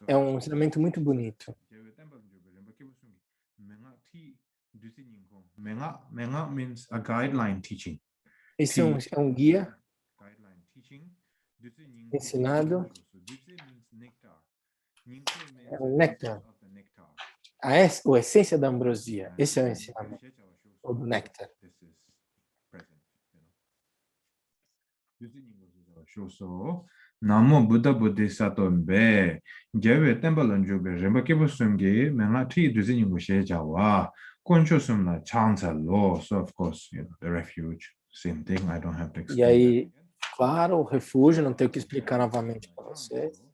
é um ensinamento muito bonito. Menga means a guideline teaching. Esse é um guia ensinado. É um néctar. a essência da ambrosia. Esse é o ensinamento, ou do néctar. 쇼소 나무 부다 부디사톤베 제베 템벌은 주베 렘바케부스응게 맹아티 드즈닝 고셰자와 콘초스음나 찬살로 so of course the refuge same thing I don't have to E explain aí, claro, o refúgio, não tenho que explicar novamente para vocês.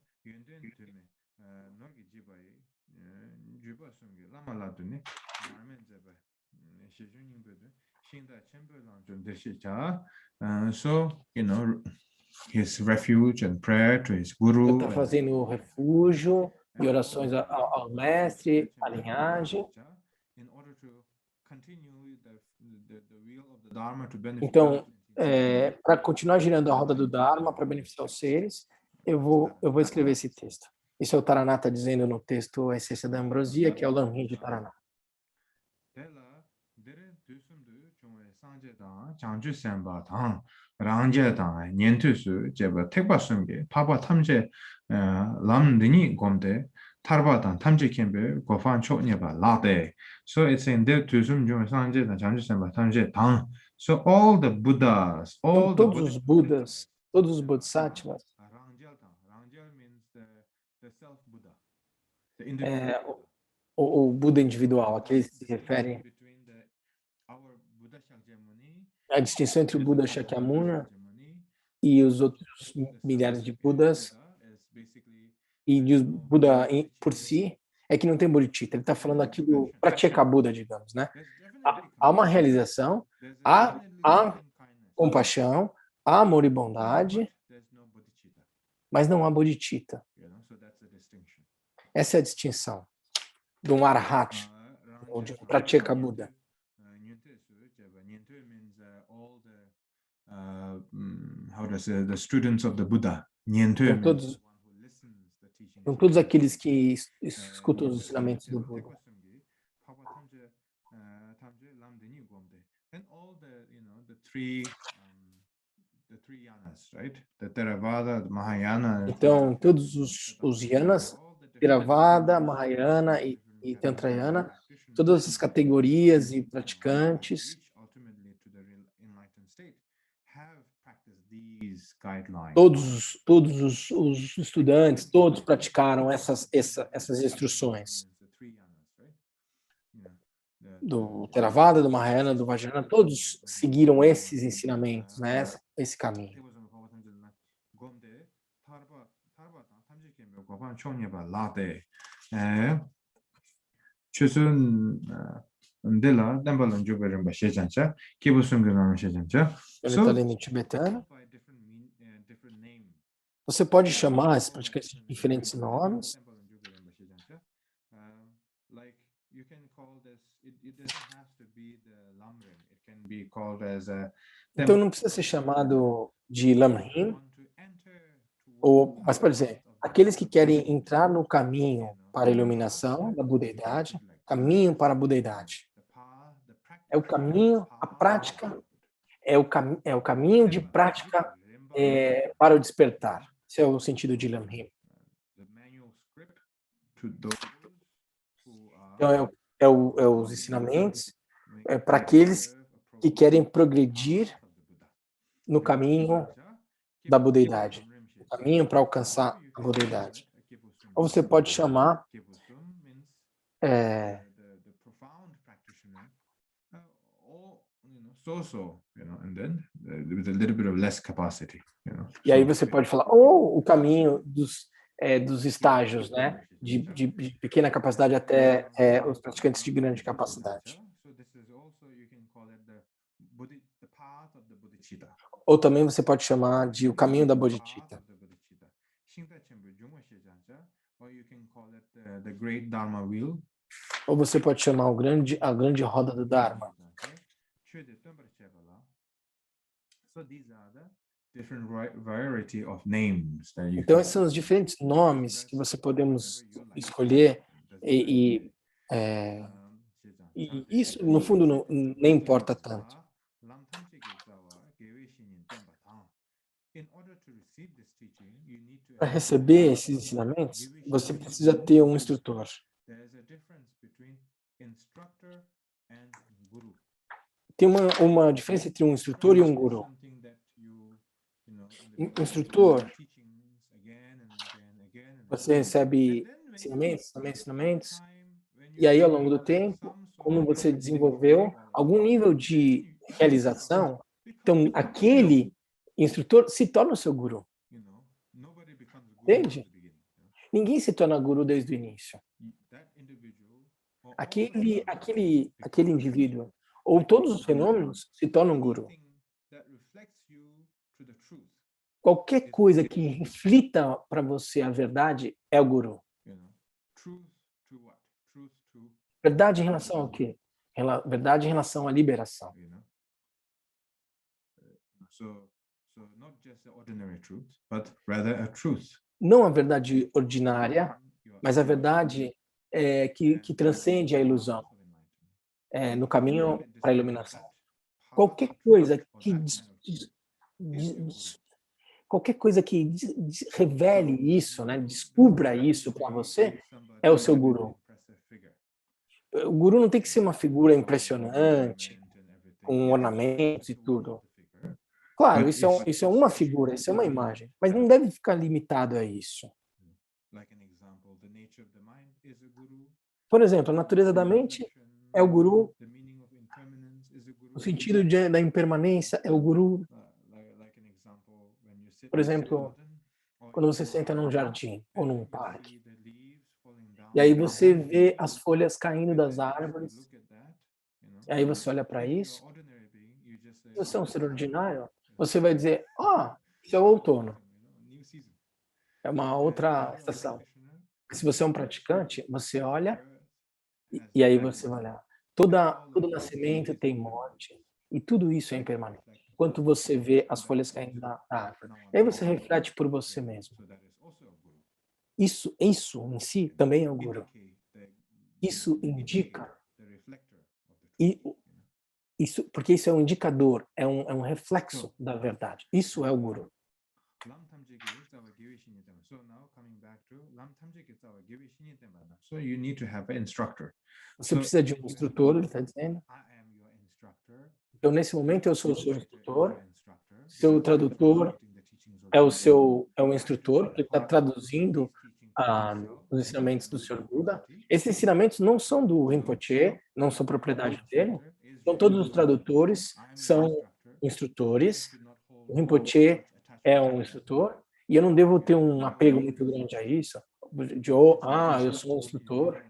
So, his refuge and prayer to his Eu guru. estou fazendo o refúgio e orações ao mestre, à linhagem. Então, para continuar girando a roda do Dharma, para beneficiar os seres, eu vou escrever esse texto. Isso é o Taraná está dizendo no texto A Essência da Ambrosia, que é o Lamrim de Taraná. 랑제다 년투수 제가 택봤음게 파바 탐제 람드니 곰데 타르바단 탐제 캠베 고판 초녀바 라데 so it's in the tusum 중 상제다 장주sem바 탐제 당 so all the buddhas all Então, todos os Budas, todos os Bodhisattvas, Rangjal means the self buddha o Buda individual, aqueles que se referem à distinção entre o Buda Shakyamuni e os outros milhares de Budas, e o Buda por si, é que não tem bodhicitta. Ele está falando aqui do Pratyeka Buda, digamos, né? Há uma realização, há compaixão, há amor e bondade, mas não há bodhicitta. Essa é a distinção de um Arhat, ou de um Pratyeka Buda. How to say, the students of the Buddha. São todos aqueles que escutam os ensinamentos do Buda. And all the three yanas, right? The Theravada, the Mahayana. Então, todos os yanas, Theravada, Mahayana e Tantrayana, todas essas categorias e praticantes, todos os estudantes, todos praticaram essas instruções. Do Theravada, do Mahayana, do Vajrayana, todos seguiram esses ensinamentos, né? Esse caminho. Ndela dambalon juberim ba shejancha kibusum gnan shejancha Ele está lendo em tibetano. Você pode chamar esses praticantes de diferentes nomes. Então não precisa ser chamado de Lamrim, mas pode dizer, aqueles que querem entrar no caminho para a iluminação da budeidade, caminho para a budeidade. É o caminho, a prática, é o caminho de prática para o despertar. Esse é o sentido de Lamrim. Então, os ensinamentos para aqueles que querem progredir no caminho da budeidade, o caminho para alcançar a budeidade. Ou você pode chamar e aí você pode falar ou o caminho dos estágios, né, de pequena capacidade até os praticantes de grande capacidade. Ou também você pode chamar de o caminho da bodhicitta. Ou você pode chamar a grande roda do Dharma. Então esses são os diferentes nomes que você podemos escolher e isso no fundo nem importa tanto. Para receber esses ensinamentos, você precisa ter um instrutor. Tem uma diferença entre um instrutor e um guru. Instrutor, você recebe ensinamentos, e aí ao longo do tempo, como você desenvolveu algum nível de realização, então aquele instrutor se torna o seu guru. Entende? Ninguém se torna guru desde o início. Aquele indivíduo, ou todos os fenômenos, se tornam guru. Qualquer coisa que reflita para você a verdade é o guru. Verdade em relação ao quê? Verdade em relação à liberação. Não a verdade ordinária, mas a verdade que transcende a ilusão, no caminho para a iluminação. Qualquer coisa que revele isso, né, descubra isso para você, é o seu guru. O guru não tem que ser uma figura impressionante, com ornamentos e tudo. Claro, isso é uma figura, isso é uma imagem, mas não deve ficar limitado a isso. Por exemplo, a natureza da mente é o guru, o sentido da impermanência é o guru. Por exemplo, quando você senta num jardim ou num parque, e aí você vê as folhas caindo das árvores, e aí você olha para isso, se você é um ser ordinário, você vai dizer, isso é o outono, é uma outra estação. Se você é um praticante, você olha, e aí você vai olhar, todo nascimento tem morte, e tudo isso é impermanente. Enquanto você vê as folhas caindo da árvore, e aí você reflete por você mesmo. Isso em si também é o guru. Isso indica, porque isso é um indicador, é um reflexo da verdade. Isso é o guru. Você precisa de um instrutor, ele está dizendo. Então, nesse momento, eu sou o seu instrutor. Seu tradutor é o instrutor, que está traduzindo os ensinamentos do Sr. Buda. Esses ensinamentos não são do Rinpoche, não são propriedade dele. Então, todos os tradutores são instrutores. O Rinpoche é um instrutor. E eu não devo ter um apego muito grande a isso, eu sou um instrutor.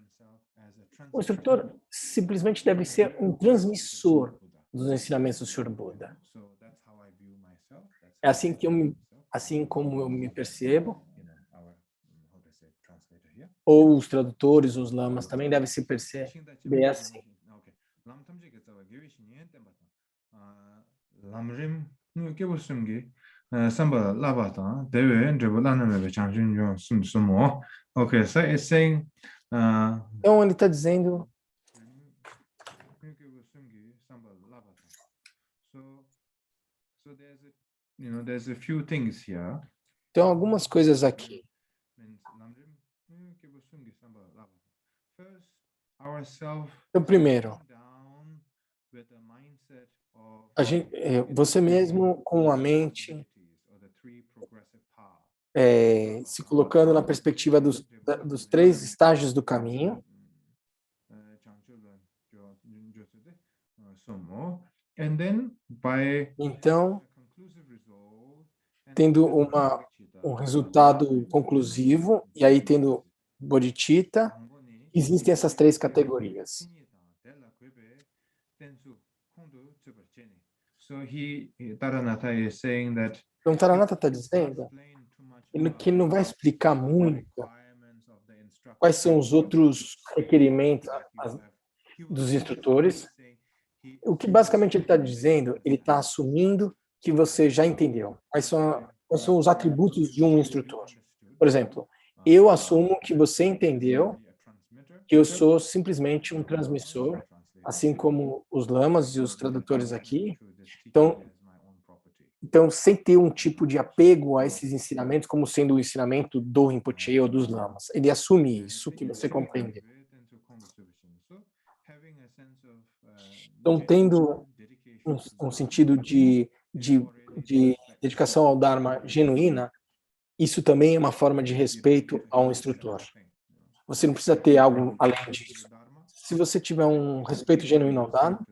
O instrutor simplesmente deve ser um transmissor dos ensinamentos do Sr. Buda. É assim como eu me percebo, ou os tradutores, os lamas também devem se perceber assim. Então ele está dizendo there's a few things here. Então algumas coisas aqui. Então, primeiro, você mesmo com a mente se colocando na perspectiva dos 3 estágios do caminho. Então, tendo um resultado conclusivo, e aí tendo bodhicitta, existem essas 3 categorias. Então, Taranatha está dizendo que ele não vai explicar muito quais são os outros requerimentos dos instrutores. O que basicamente ele está dizendo, ele está assumindo que você já entendeu. Quais são os atributos de um instrutor? Por exemplo, eu assumo que você entendeu que eu sou simplesmente um transmissor, assim como os lamas e os tradutores aqui. Então, sem ter um tipo de apego a esses ensinamentos como sendo o ensinamento do Rinpoche ou dos lamas. Ele assume isso, que você compreendeu. Então, tendo um sentido de dedicação ao Dharma genuína, isso também é uma forma de respeito ao instrutor. Você não precisa ter algo além disso. Se você tiver um respeito genuíno ao Dharma,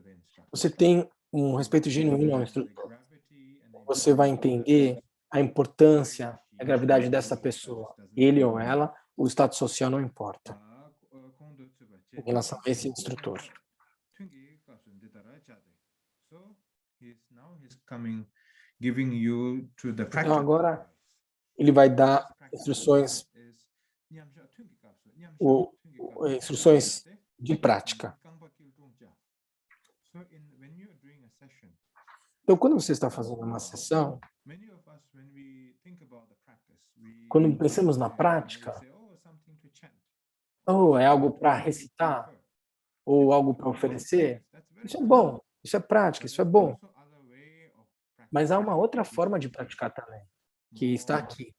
você tem um respeito genuíno ao instrutor. Você vai entender a importância, a gravidade dessa pessoa. Ele ou ela, o status social não importa em relação a esse instrutor. Então agora ele vai dar instruções, instruções de prática. Então, quando você está fazendo uma sessão, quando pensamos na prática, ou é algo para recitar, ou algo para oferecer, isso é bom, isso é prática, isso é bom. Mas há uma outra forma de praticar também, que está aqui.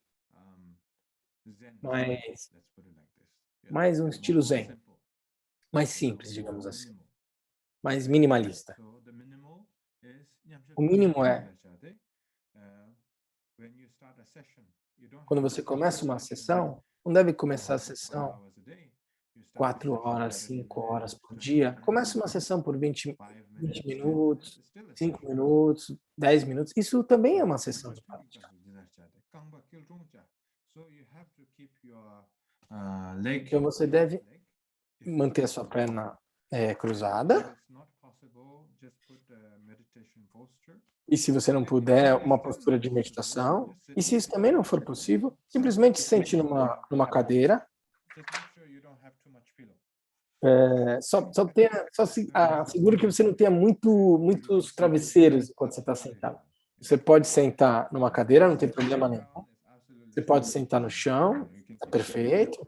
Mais um estilo zen, mais simples, digamos assim, mais minimalista. O mínimo é, quando você começa uma sessão, não deve começar a sessão 4 horas, 5 horas por dia. Começa uma sessão por 20 minutos, 5 minutos, 10 minutos. Isso também é uma sessão de prática. Então você deve manter a sua perna cruzada. E se você não puder, uma postura de meditação. E se isso também não for possível, simplesmente sente numa cadeira. Assegure que você não tenha muitos travesseiros enquanto você está sentado. Você pode sentar numa cadeira, não tem problema nenhum. Você pode sentar no chão, está perfeito.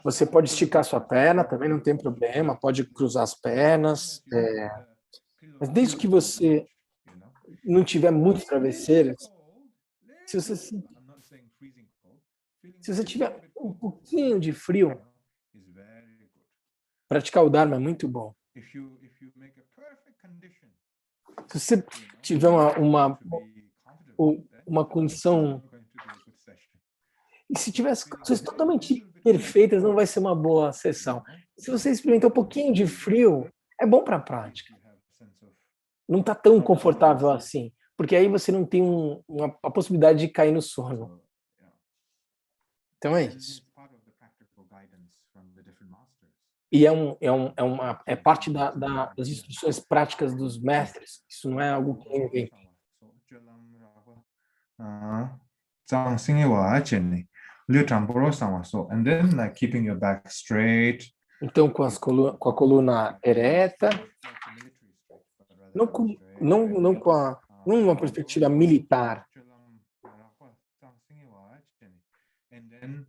Você pode esticar sua perna, também não tem problema. Pode cruzar as pernas. Mas desde que você não tiver muitos travesseiros, se você tiver um pouquinho de frio, praticar o Dharma é muito bom. Se você tiver uma condição, e se tiver as condições totalmente perfeitas, não vai ser uma boa sessão. Se você experimentar um pouquinho de frio, é bom para a prática. Não está tão confortável assim, porque aí você não tem a possibilidade de cair no sono. Então é isso. E é parte das instruções práticas dos mestres. Isso não é algo que eu inventei. And then like keeping your back straight. Então com a coluna ereta, não com uma perspectiva militar. And then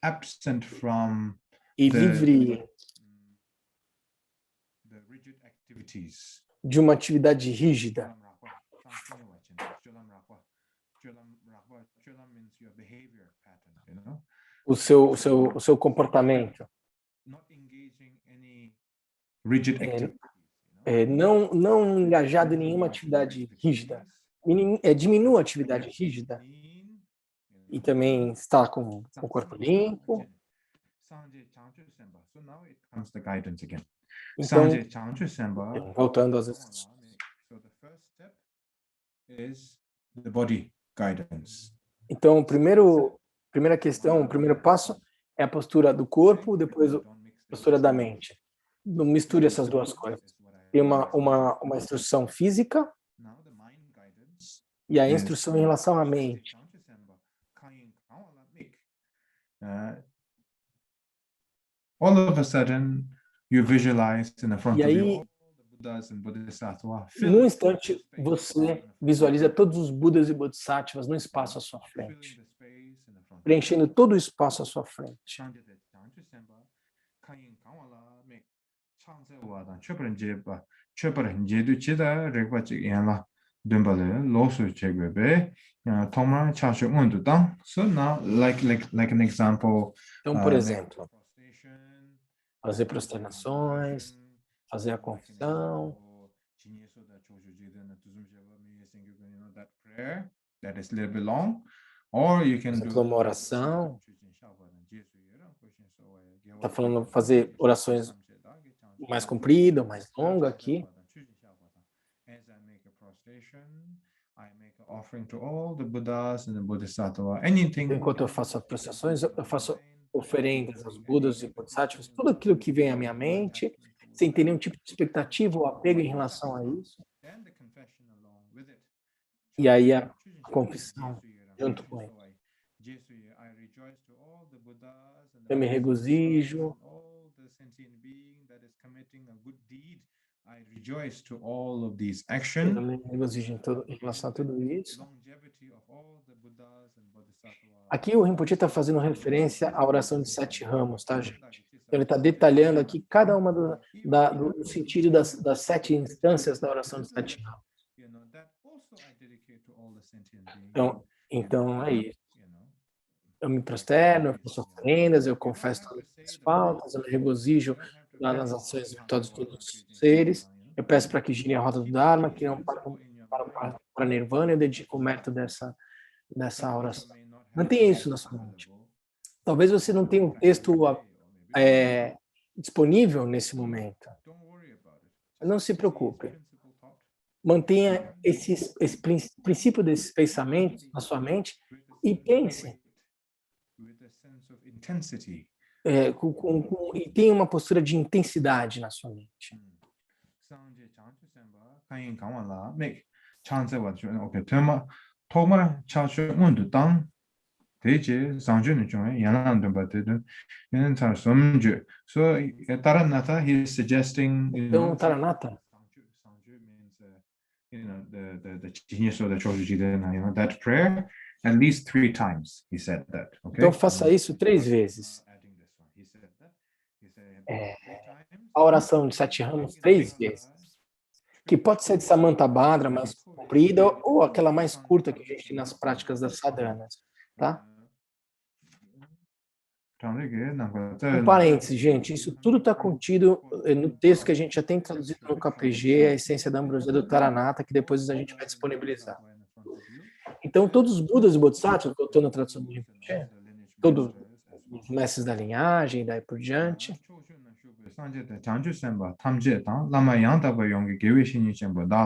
absent from e livre de uma atividade rígida. O seu comportamento. Não engajado em nenhuma atividade rígida. Diminua a atividade rígida. E também está com o corpo limpo. Então, voltando às instruções. Então, primeira questão, o primeiro passo é a postura do corpo, depois a postura da mente. Não misture essas duas coisas. Tem uma instrução física e a instrução em relação à mente. All of a sudden, you visualize in the front of you all the Buddhas and Bodhisattvas. Num instante, você visualiza todos os Budas e Bodhisattvas no espaço à sua frente, preenchendo todo o espaço à sua frente. So now, like an example. Então, por exemplo, fazer prosternações, fazer a confissão. That is a little bit long, or you can Por exemplo, uma do oração. Está falando fazer orações mais comprida, mais longa aqui. Enquanto eu faço as prostrações, eu faço oferendas aos Budas e Bodhisattvas, tudo aquilo que vem à minha mente, sem ter nenhum tipo de expectativa ou apego em relação a isso. E aí a confissão junto com ele. Eu me regozijo. Eu me regozijo em relação a tudo isso. Aqui o Rinpoche está fazendo referência à oração de 7 ramos, tá, gente? Então, ele está detalhando aqui cada uma do sentido das 7 instâncias da oração de 7 ramos. Então é isso. Eu me prosterno, eu faço ofrendas, eu confesso todas as minhas faltas, eu me regozijo nas ações virtuosas de todos os seres. Eu peço para que gire a roda do Dharma, que não para Nirvana, eu dedico o mérito dessa oração. Mantenha isso na sua mente. Talvez você não tenha um texto disponível nesse momento. Não se preocupe. Mantenha esse princípio desses pensamentos na sua mente e pense. E tenha uma postura de intensidade na sua mente. Então, Taranata, the genius of the Choshujidana, that prayer at least 3 times. He said that. Okay? Então faça isso 3 vezes. A oração de 7 ramos 3 vezes. Que pode ser de Samantabhadra, mais comprida, ou aquela mais curta que a gente tem nas práticas das sadhanas, tá? Um parênteses, gente, isso tudo está contido no texto que a gente já tem traduzido no KPG, a essência da ambrosia do Taranata, que depois a gente vai disponibilizar. Então, todos os Budas e Bodhisattvas, voltando à tradução do Rinpoche, todos os mestres da linhagem, daí por diante.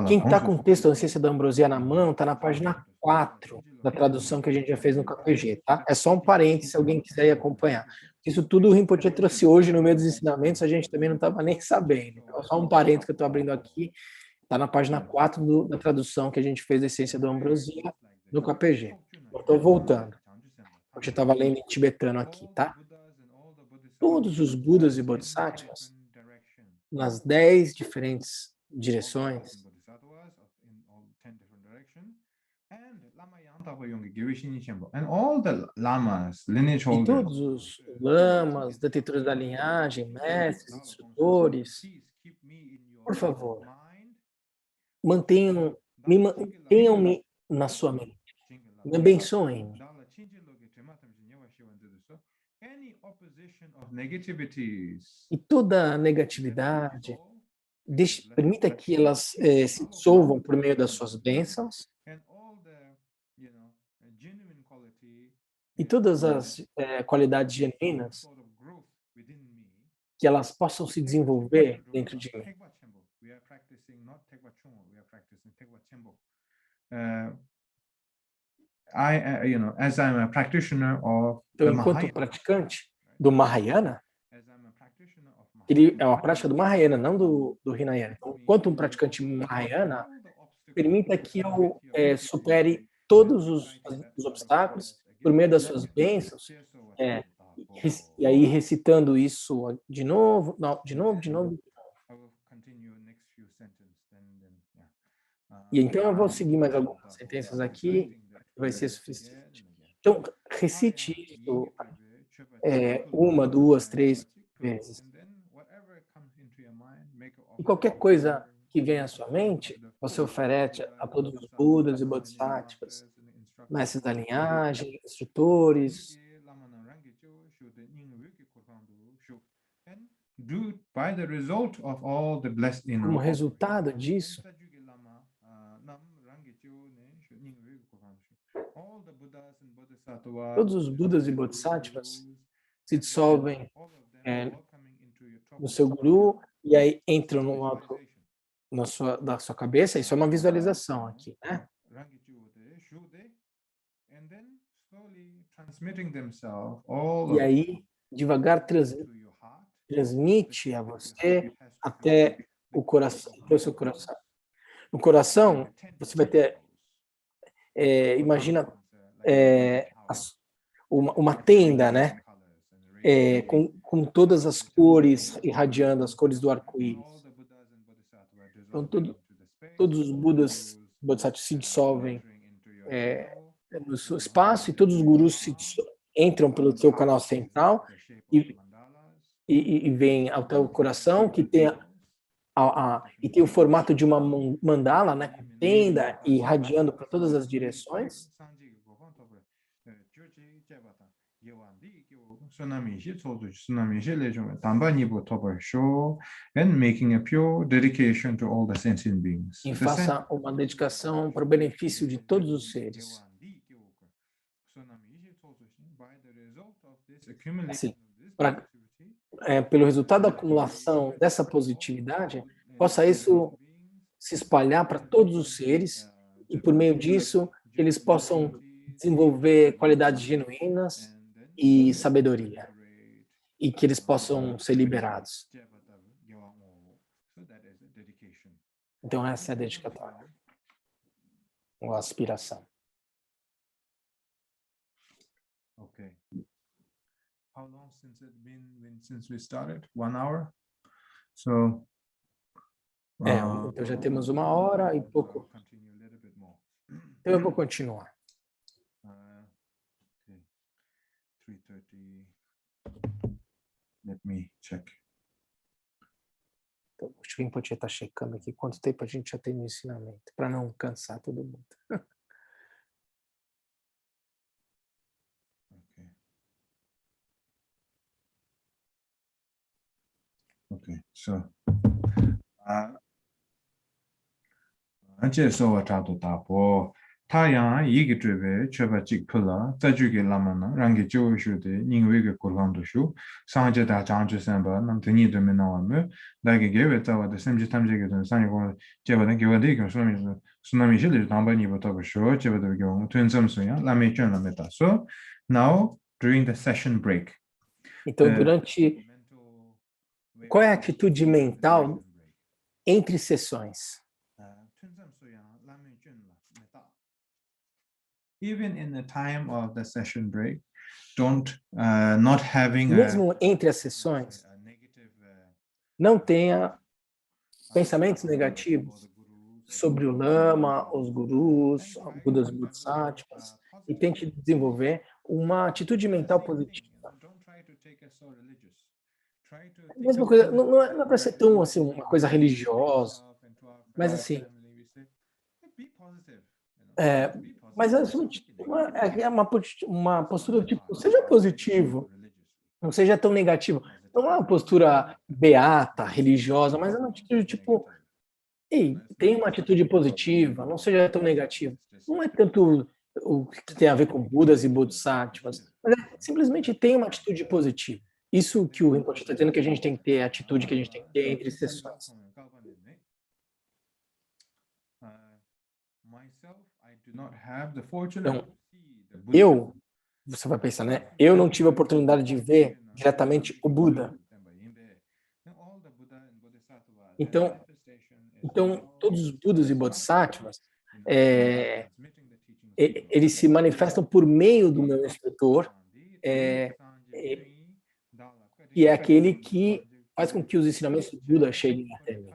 Quem está com o texto da essência da ambrosia na mão, está na página 4 da tradução que a gente já fez no KPG, tá? É só um parênteses, se alguém quiser ir acompanhar. Isso tudo o Rinpoche trouxe hoje no meio dos ensinamentos, a gente também não estava nem sabendo. Então, só um parênteses que eu estou abrindo aqui, está na página 4 da tradução que a gente fez da essência da ambrosia no KPG. Estou voltando. Eu estava lendo em tibetano aqui, tá? Todos os Budas e Bodhisattvas, nas 10 diferentes direções, e todos os lamas, detentores da linhagem, mestres, instrutores, por favor, mantenham-me na sua mente, me abençoem-me. E toda negatividade, permita que elas se dissolvam por meio das suas bênçãos. E todas as qualidades genuínas, que elas possam se desenvolver dentro de mim. As I'm a practitioner of então, enquanto praticante do Mahayana, ele é uma prática do Mahayana, não do Hinayana. Então, enquanto um praticante Mahayana, permita que eu supere todos os obstáculos por meio das suas bênçãos, e aí recitando isso de novo, de novo. E então eu vou seguir mais algumas sentenças aqui, vai ser suficiente. Então, recite isso 1, 2, 3 vezes. E qualquer coisa que venha à sua mente, você oferece a todos os Budas e Bodhisattvas, mestres da linhagem, instrutores, by the result of all the blessed como resultado disso, todos os Budas e Bodhisattvas se dissolvem no seu Guru e aí entram no alto da sua cabeça. Isso é uma visualização aqui, né? E aí, devagar transmite a você até o coração, até o seu coração. No coração, você vai ter, imagina uma tenda, né? Com todas as cores irradiando, as cores do arco-íris. Então, todos os Budas, Bodhisattvas se dissolvem no seu espaço e todos os gurus entram pelo seu canal central e vêm até o coração, que tem e tem o formato de uma mandala, né, com tenda e irradiando para todas as direções. And making a pure dedication to all the sentient beings. E faça uma dedicação para o benefício de todos os seres. Assim, pelo resultado da acumulação dessa positividade, possa isso se espalhar para todos os seres e, por meio disso, eles possam desenvolver qualidades genuínas e sabedoria, e que eles possam ser liberados. Então, essa é a dedicatória, ou a aspiração. Okay. How long since it been since we started? 1 hour? So. Então já temos 1 hora e pouco. Então eu vou continuar. 3:30. Let me check. Então, o Rinpoche está checando aqui quanto tempo a gente já tem no ensinamento, para não cansar todo mundo. Okay, so anche so watato tapo tayang yigi trebe cheba chik phula tsajuge lamana rangi jo shude ningwege kurgando shu sanje da jangju samba nam tni de menawame dage gewe tawa de semji tamjege de sanje go cheba de gewe de tsunami jile damba ni boto shu cheba de go twenzam suya lame chen lame ta. So now during the session break, então qual é a atitude mental entre sessões? Even in the time of the session break, not having mesmo entre as sessões, não tenha pensamentos negativos sobre o Lama, os gurus, Budas e Bodhisattvas, e tente desenvolver uma atitude mental positiva. Mesma coisa, não é para ser tão assim uma coisa religiosa, mas assim, mas é uma postura tipo, seja positivo, não seja tão negativo. Não é uma postura beata, religiosa, mas é uma atitude tipo, ei, tem uma atitude positiva, não seja tão negativo. Não é tanto o que tem a ver com Budas e Bodhisattvas, mas simplesmente tem uma atitude positiva. Isso que o Rinpoche está dizendo, que a gente tem que ter, a atitude que a gente tem que ter entre sessões. Então, você vai pensar, né? Eu não tive a oportunidade de ver diretamente o Buda. Então todos os Budas e Bodhisattvas, eles se manifestam por meio do meu instrutor, que é aquele que faz com que os ensinamentos do Buda cheguem até mim.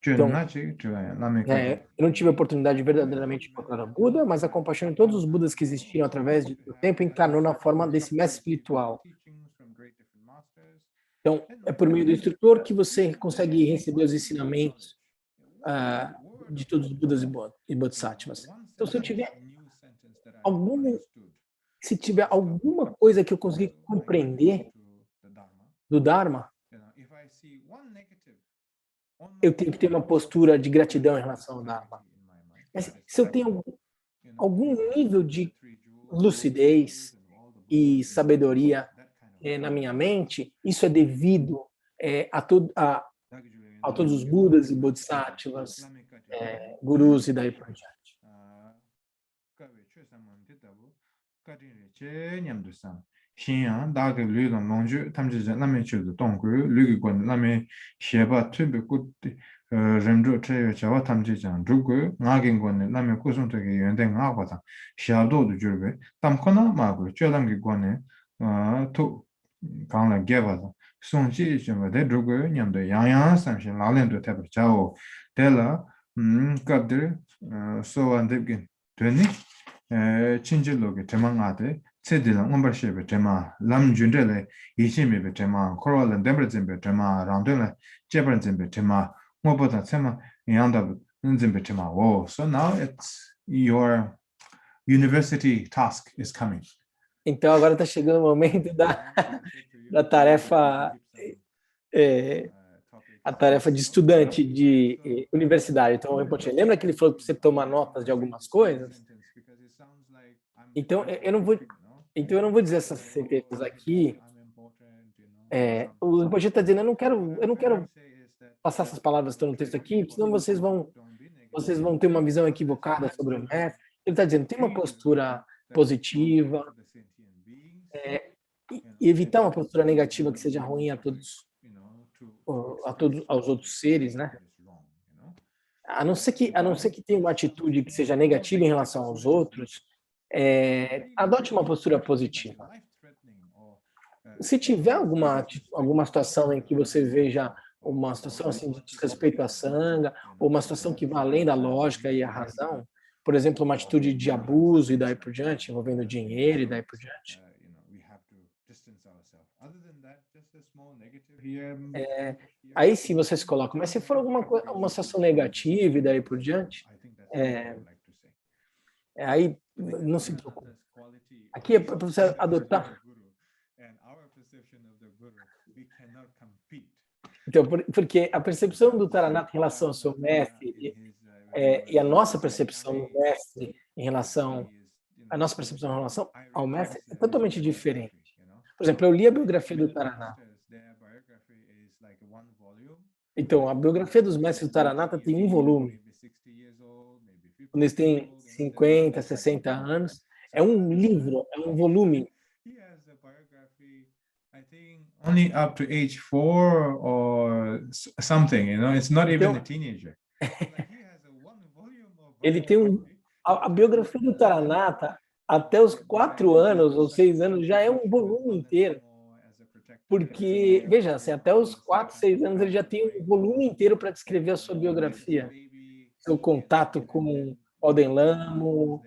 Então, eu não tive a oportunidade de verdadeiramente encontrar o Buda, mas a compaixão de todos os Budas que existiram através do tempo encarnou na forma desse mestre espiritual. Então, é por meio do instrutor que você consegue receber os ensinamentos de todos os Budas e Bodhisattvas. Então, se eu tiver se tiver alguma coisa que eu conseguir compreender do Dharma, eu tenho que ter uma postura de gratidão em relação ao Dharma. Mas se eu tenho algum nível de lucidez e sabedoria na minha mente, isso é devido a todos os Budas e Bodhisattvas, gurus e daí por diante. Xinyang daga lu long longju tamji lame chu dong gu lu gu lame xeba tube ku remjo che chawa tamji jang du gu nga gen gon lame ku song de yuan de nga ba da xia do du ju be tam kona ma gu che lam gi gon ne to gang la ge ba da song ji je ma de du gu nyam de yang yang san xin la len de ta ba chao de la ka de so an de gen de ni chinji lo ge temang ade Cedilang umbarshebe tema lam jundele ishimebe tema korwalan dembrazimbe tema rangdele jebrazimbe tema ngoboda tema yanda nzimbe tema. Oh, so now it's your university task is coming. Então agora está chegando o momento da tarefa a tarefa de estudante de universidade. Então, lembra que ele falou para você tomar notas de algumas coisas? Então eu não vou dizer essas sentenças aqui. O Rinpoche está dizendo, eu não quero passar essas palavras que estão no texto aqui, senão vocês vão ter uma visão equivocada sobre o mestre. Ele está dizendo, tem uma postura positiva, e evitar uma postura negativa que seja ruim aos outros seres, né? A não ser que tenha uma atitude que seja negativa em relação aos outros, adote uma postura positiva. Se tiver alguma situação em que você veja uma situação assim de desrespeito à sanga, ou uma situação que vai além da lógica e a razão, por exemplo, uma atitude de abuso e daí por diante, envolvendo dinheiro e daí por diante. Aí sim você se coloca, mas se for uma situação negativa e daí por diante, aí não se preocupe. Aqui é para você adotar. Então, porque a percepção do Taranaka em relação ao seu mestre e a nossa percepção do mestre em relação ao mestre é totalmente diferente. Por exemplo, eu li a biografia do Taranaka. Então, a biografia dos mestres do Taranaka tem um volume. Quando eles têm 50, 60 anos, é um livro, é um volume. Only up to age 4 or something, it's not even a teenager. Ele tem a biografia do Taranaka até os 4 anos ou 6 anos já é um volume inteiro. Porque, veja, assim, até os 4, 6 anos ele já tem um volume inteiro para descrever a sua biografia. Seu contato com Palden Lamo,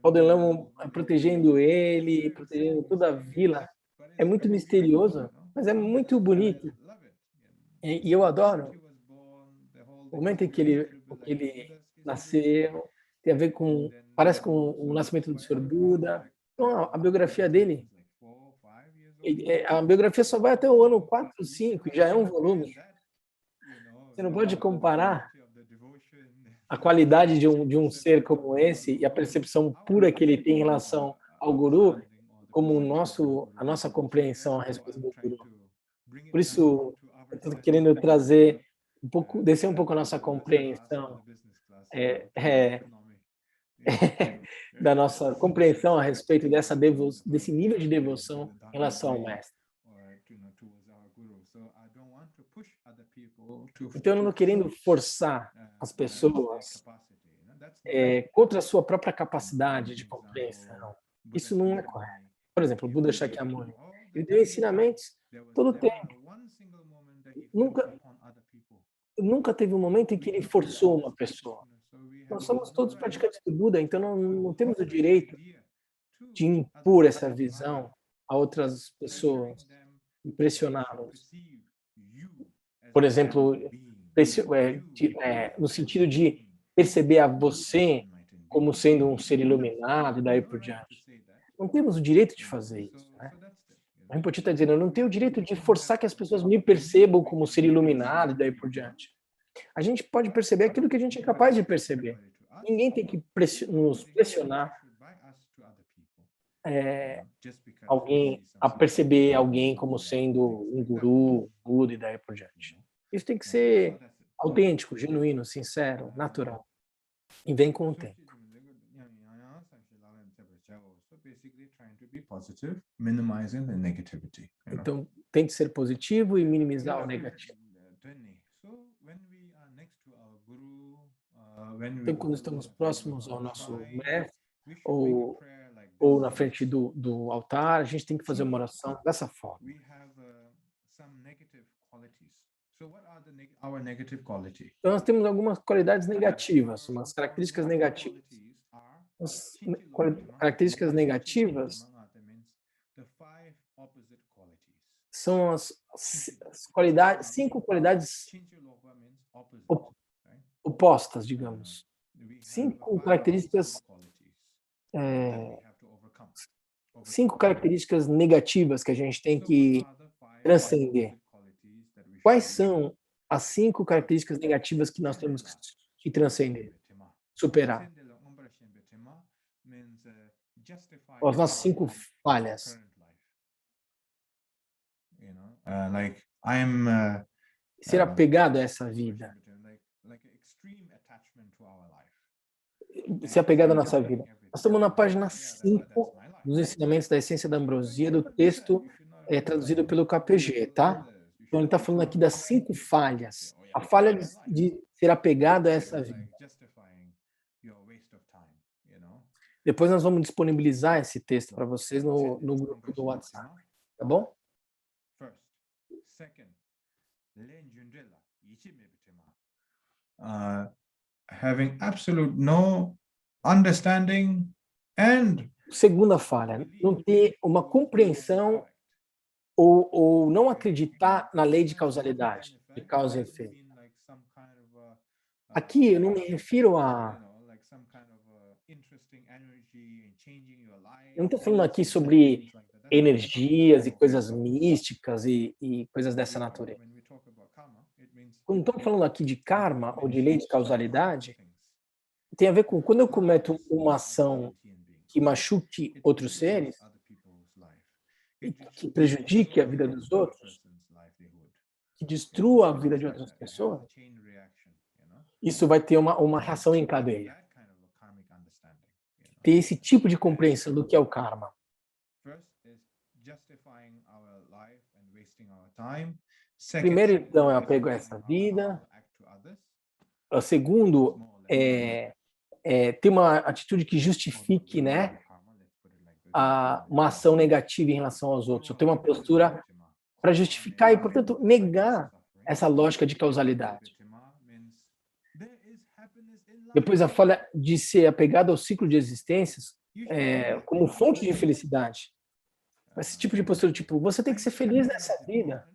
Palden Lamo protegendo ele, protegendo toda a vila. É muito misterioso, mas é muito bonito. E eu adoro. O momento em que ele nasceu, tem a ver parece com o nascimento do Sr. Buda. Então, a biografia dele, a biografia só vai até o ano 4, 5, já é um volume. Você não pode comparar a qualidade de um ser como esse e a percepção pura que ele tem em relação ao Guru, como a nossa compreensão a respeito do Guru. Por isso, eu estou querendo descer um pouco a nossa compreensão, da nossa compreensão a respeito desse nível de devoção em relação ao mestre. Então, eu não estou querendo forçar as pessoas contra a sua própria capacidade de compreensão. Isso não é correto. Por exemplo, o Buda Shakyamuni, ele deu ensinamentos todo o tempo. Nunca teve um momento em que ele forçou uma pessoa. Nós somos todos praticantes do Buda, então não temos o direito de impor essa visão a outras pessoas, impressioná-las. Por exemplo, no sentido de perceber a você como sendo um ser iluminado e daí por diante. Não temos o direito de fazer isso, né? O Rinpoche está dizendo, eu não tenho o direito de forçar que as pessoas me percebam como ser iluminado e daí por diante. A gente pode perceber aquilo que a gente é capaz de perceber. Ninguém tem que nos pressionar alguém a perceber alguém como sendo um guru, Buda e daí por diante. Isso tem que ser autêntico, genuíno, sincero, natural. E vem com o tempo. Então, tente ser positivo e minimizar o negativo. Então, quando estamos próximos ao nosso mestre, ou na frente do altar, a gente tem que fazer uma oração dessa forma. Então, nós temos algumas qualidades negativas, umas características negativas. As características negativas são as qualidades, 5 qualidades opostas, digamos. 5 características 5 características negativas que a gente tem que transcender. Quais são as 5 características negativas que nós temos que transcender, superar? As nossas 5 falhas. Ser apegado a essa vida. Ser apegado à nossa vida. Nós estamos na página 5 dos ensinamentos da essência da ambrosia, do texto traduzido pelo KPG, tá? Então ele está falando aqui das 5 falhas. A falha de ser apegado a essa vida. Depois nós vamos disponibilizar esse texto para vocês no grupo do WhatsApp, tá bom? Having absolute no understanding and segunda falha, não ter uma compreensão ou não acreditar na lei de causalidade, de causa e efeito. Aqui eu não me refiro a... Eu não estou falando aqui sobre energias e coisas místicas e coisas dessa natureza. Quando estamos falando aqui de karma ou de lei de causalidade, tem a ver com quando eu cometo uma ação que machuque outros seres, que prejudique a vida dos outros, que destrua a vida de outras pessoas, isso vai ter uma reação em cadeia. Ter esse tipo de compreensão do que é o karma. Primeiro, então, é apego a essa vida. O segundo é ter uma atitude que justifique, né, uma ação negativa em relação aos outros. Eu tenho uma postura para justificar e, portanto, negar essa lógica de causalidade. Depois, a falha de ser apegado ao ciclo de existências como fonte de felicidade. Esse tipo de postura, tipo, você tem que ser feliz nessa vida.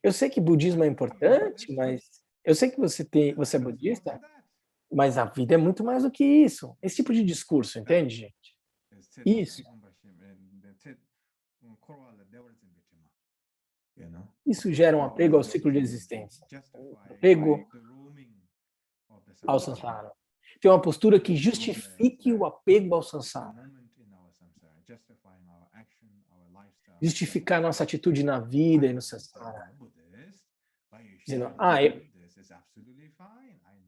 Eu sei que budismo é importante, mas eu sei que você é budista, mas a vida é muito mais do que isso. Esse tipo de discurso, entende, gente? Isso. Isso gera um apego ao ciclo de existência. Apego ao samsara. Tem uma postura que justifique o apego ao samsara. Justificar nossa atitude na vida e no samsara. Dizendo,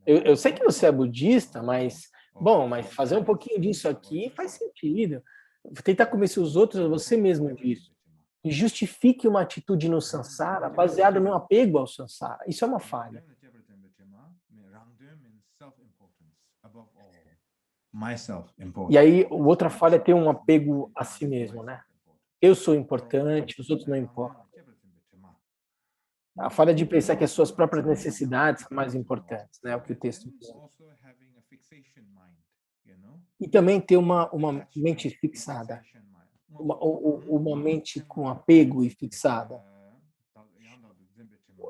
eu sei que você é budista, mas, bom, mas fazer um pouquinho disso aqui faz sentido. Tentar convencer os outros, você mesmo disso. E justifique uma atitude no samsara baseada no apego ao samsara. Isso é uma falha. E aí, outra falha é ter um apego a si mesmo, né? Eu sou importante, os outros não importam. A falha de pensar que as suas próprias necessidades são mais importantes, né? É o que o texto diz. E também ter uma mente fixada, uma mente com apego e fixada.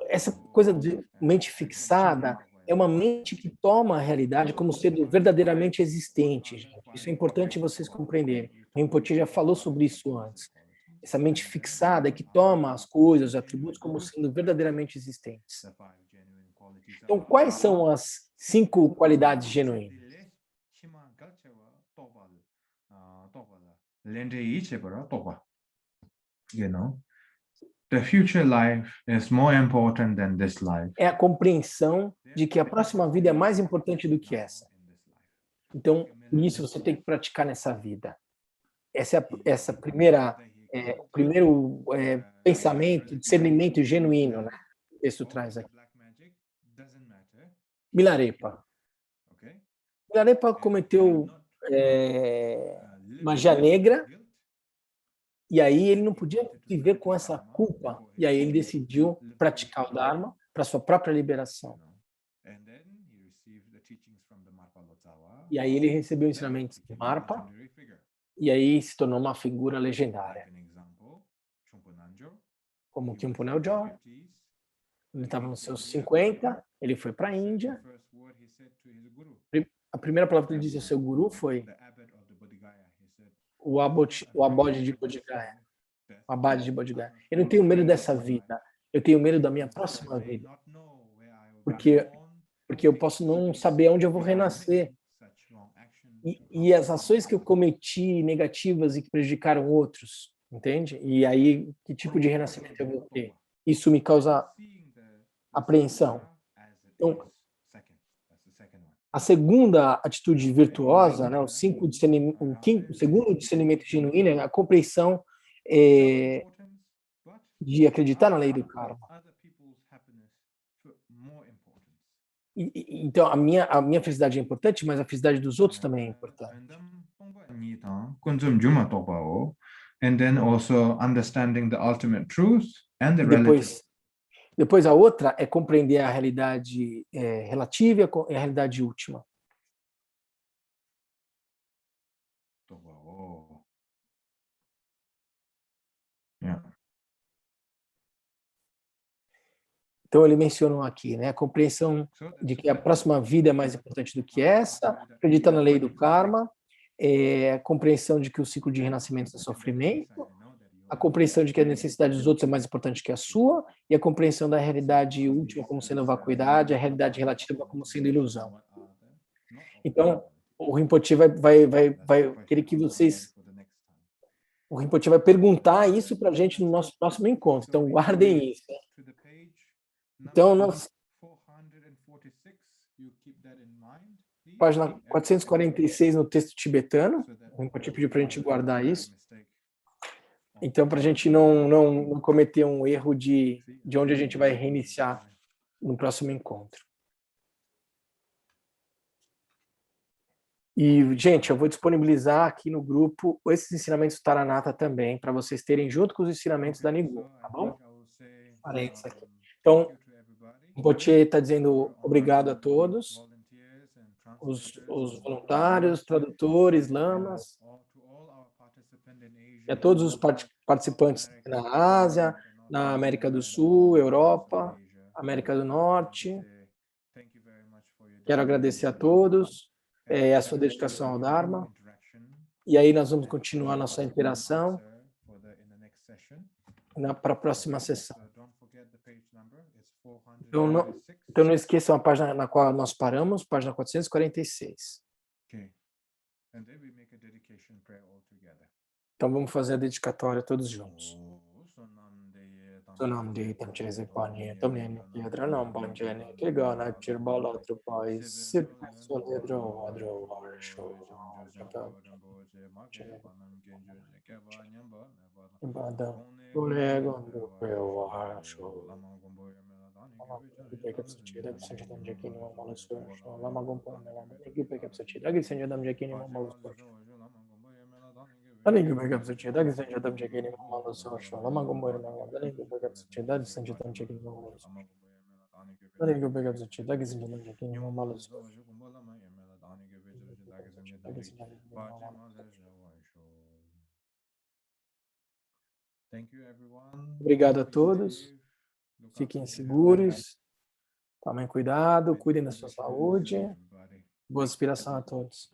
Essa coisa de mente fixada é uma mente que toma a realidade como sendo verdadeiramente existente, gente. Isso é importante vocês compreenderem. O Rinpoche já falou sobre isso antes. Essa mente fixada que toma as coisas, os atributos como sendo verdadeiramente existentes. Então, quais são as 5 qualidades genuínas? You know, the future life is more important than this life. É a compreensão de que a próxima vida é mais importante do que essa. Então, isso você tem que praticar nessa vida. Essa primeira, o primeiro pensamento, discernimento genuíno, né? O texto traz aqui. Milarepa. Milarepa cometeu magia negra e aí ele não podia viver com essa culpa. E aí ele decidiu praticar o Dharma para sua própria liberação. E aí ele recebeu ensinamentos de Marpa e aí se tornou uma figura legendária. Como Khenpo Neljor, ele estava nos seus 50, ele foi para a Índia. A primeira palavra que ele disse ao seu guru foi o abode de Bodh Gaya. O abade de Bodh Gaya. Eu não tenho medo dessa vida, eu tenho medo da minha próxima vida. Porque eu posso não saber onde eu vou renascer. E as ações que eu cometi negativas e que prejudicaram outros, entende? E aí, que tipo de renascimento eu vou ter? Isso me causa apreensão. Então, a segunda atitude virtuosa, né, o segundo discernimento genuíno é a compreensão de acreditar na lei do karma. Então, a minha felicidade é importante, mas a felicidade dos outros também é importante. And then also understanding the ultimate truth and the depois a outra é compreender a realidade relativa e a realidade última. Então ele mencionou aqui, né, a compreensão de que a próxima vida é mais importante do que essa, acreditar na lei do karma, a compreensão de que o ciclo de renascimento é sofrimento, a compreensão de que a necessidade dos outros é mais importante que a sua, e a compreensão da realidade última como sendo vacuidade, a realidade relativa como sendo ilusão. Então, o Rinpoche vai querer que vocês... O Rinpoche vai perguntar isso para a gente no nosso próximo encontro, então guardem isso. Então, página 446 no texto tibetano, o Rinpoche pediu para a gente guardar isso. Então, para a gente não cometer um erro de onde a gente vai reiniciar no próximo encontro. E, gente, eu vou disponibilizar aqui no grupo esses ensinamentos do Taranata também, para vocês terem junto com os ensinamentos da Nigu, tá bom? Parei isso aqui. Então, o Rinpoche está dizendo obrigado a todos, os voluntários, tradutores, lamas, e a todos os participantes na Ásia, na América do Sul, Europa, América do Norte. Quero agradecer a todos a sua dedicação ao Dharma. E aí nós vamos continuar nossa interação para a próxima sessão. Então não esqueçam a página na qual nós paramos, página 446. Então vamos fazer a dedicatória todos juntos. Sonam de tamchese panye tamne yadra nam panjane ke gana chirbala trupai sit sonedro adro varsho bada kule gondo peo varsho pick up suchida sanjadam jakini malusur lama gompa lama ki pick up suchida ki sanjadam jakini malusur Ani pick up suchida ki sanjadam jakini malusur lama gompa lama ki pick up suchida ki sanjadam jakini malusur Ani pick up suchida ki sanjadam jakini malusur Obrigado a todos. Fiquem seguros. Tomem cuidado, cuidem da sua saúde. Boa inspiração a todos.